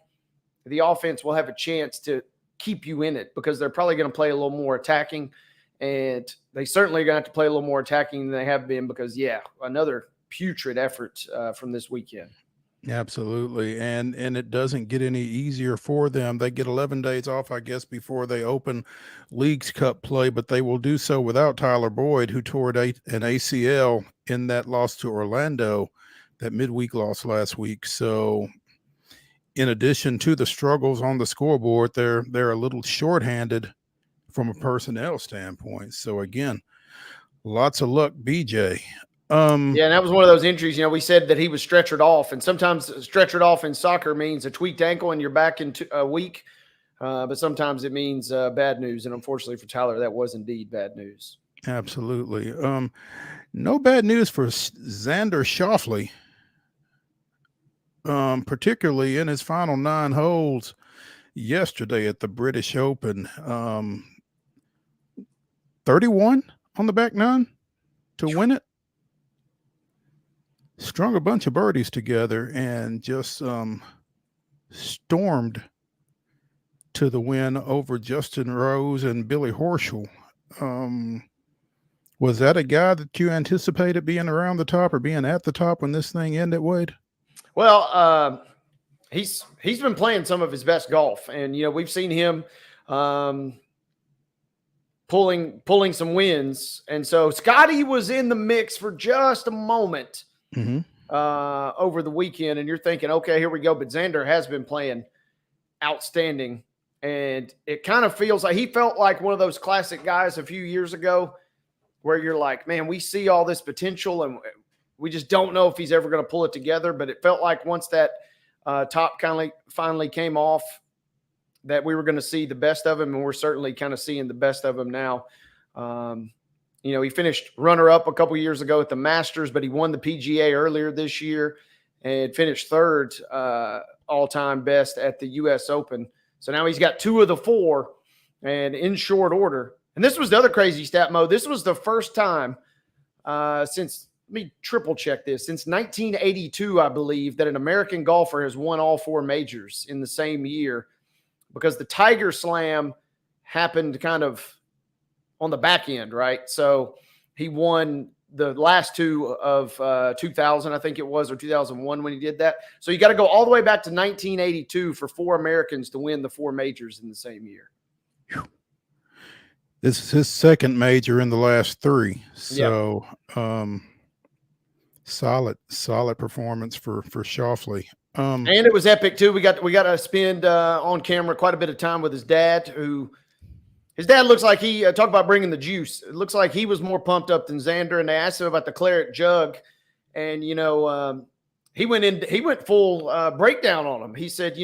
the offense will have a chance to keep you in it because they're probably going to play a little more attacking. And they certainly are going to have to play a little more attacking than they have been because, another putrid effort from this weekend. Absolutely. And it doesn't get any easier for them. They get 11 days off, I guess, before they open Leagues Cup play, but they will do so without Tyler Boyd, who tore an ACL in that loss to Orlando, that midweek loss last week. So in addition to the struggles on the scoreboard, they're a little shorthanded from a personnel standpoint. So again, lots of luck, BJ. Yeah, and that was one of those injuries. We said that he was stretchered off, and sometimes stretchered off in soccer means a tweaked ankle and you're back in a week. But sometimes it means bad news, and unfortunately for Tyler, that was indeed bad news. Absolutely. No bad news for Xander Schauffele, particularly in his final 9 holes yesterday at the British Open. 31 on the back 9 to win it. Strung a bunch of birdies together and just stormed to the win over Justin Rose and Billy Horschel. Was that a guy that you anticipated being around the top or being at the top when this thing ended, Wade? Well, he's been playing some of his best golf, and we've seen him pulling some wins, and so Scotty was in the mix for just a moment over the weekend, and you're thinking, okay, here we go. But Xander has been playing outstanding, and it kind of feels like he felt like one of those classic guys a few years ago where you're like, man, we see all this potential and we just don't know if he's ever going to pull it together. But it felt like once that top finally came off, that we were going to see the best of him, and we're certainly kind of seeing the best of him now. He finished runner-up a couple years ago at the Masters, but he won the PGA earlier this year and finished third all-time best at the U.S. Open. So now he's got 2 of the 4 and in short order. And this was the other crazy stat, Mo. This was the first time since – let me triple check this. Since 1982, I believe, that an American golfer has won all 4 majors in the same year, because the Tiger Slam happened kind of on the back end, right? So he won the last 2 of 2000, I think it was, or 2001 when he did that. So you got to go all the way back to 1982 for 4 Americans to win the 4 majors in the same year. This is his second major in the last 3. So solid performance for Schauffele. And it was epic too. We got to spend on camera quite a bit of time with his dad, who his dad looks like he talk about bringing the juice. It looks like he was more pumped up than Xander. And they asked him about the claret jug, and he went full breakdown on him. He said,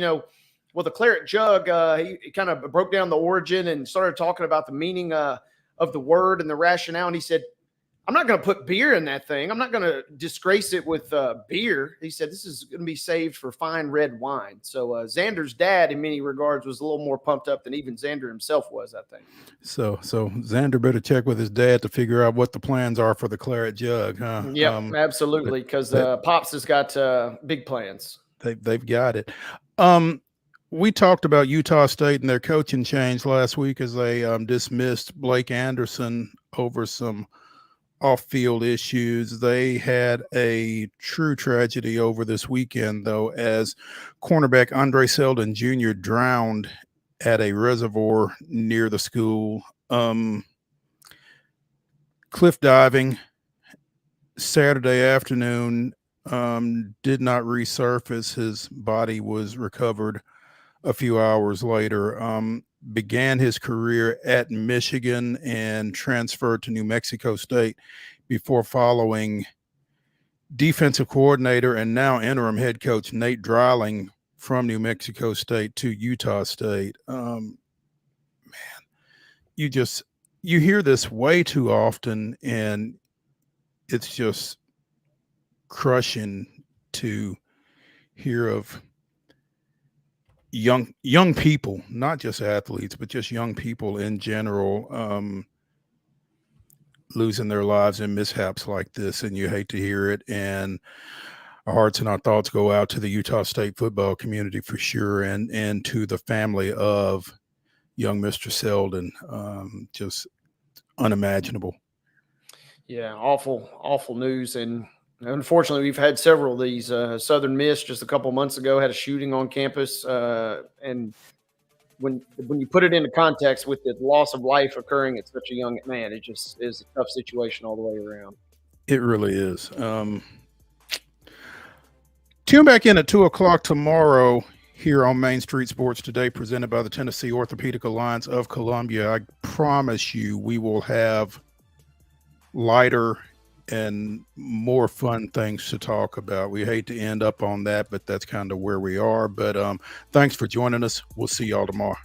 well, the claret jug, he kind of broke down the origin and started talking about the meaning of the word and the rationale. And he said, I'm not going to put beer in that thing. I'm not going to disgrace it with beer. He said, this is going to be saved for fine red wine. So Xander's dad, in many regards, was a little more pumped up than even Xander himself was, I think. So Xander better check with his dad to figure out what the plans are for the claret jug, huh? Yeah, absolutely, because Pops has got big plans. They've got it. We talked about Utah State and their coaching change last week as they dismissed Blake Anderson over some off-field issues. They had a true tragedy over this weekend, though, as cornerback Andre Selden Jr. drowned at a reservoir near the school. Cliff diving Saturday afternoon, did not resurface. His body was recovered a few hours later. Began his career at Michigan and transferred to New Mexico State before following defensive coordinator and now interim head coach Nate Dreiling from New Mexico State to Utah State. Man, you hear this way too often, and it's just crushing to hear of young people, not just athletes, but just young people in general, losing their lives in mishaps like this. And you hate to hear it. And our hearts and our thoughts go out to the Utah State football community for sure, and to the family of young Mr. Selden. Just unimaginable. Yeah, awful news. And unfortunately, we've had several of these. Southern Miss just a couple months ago had a shooting on campus, and when you put it into context with the loss of life occurring at such a young man, it just is a tough situation all the way around. It really is. Tune back in at 2:00 tomorrow here on Main Street Sports Today, presented by the Tennessee Orthopedic Alliance of Columbia. I promise you we will have lighter and more fun things to talk about. We hate to end up on that, but that's kind of where we are. But thanks for joining us. We'll see y'all tomorrow.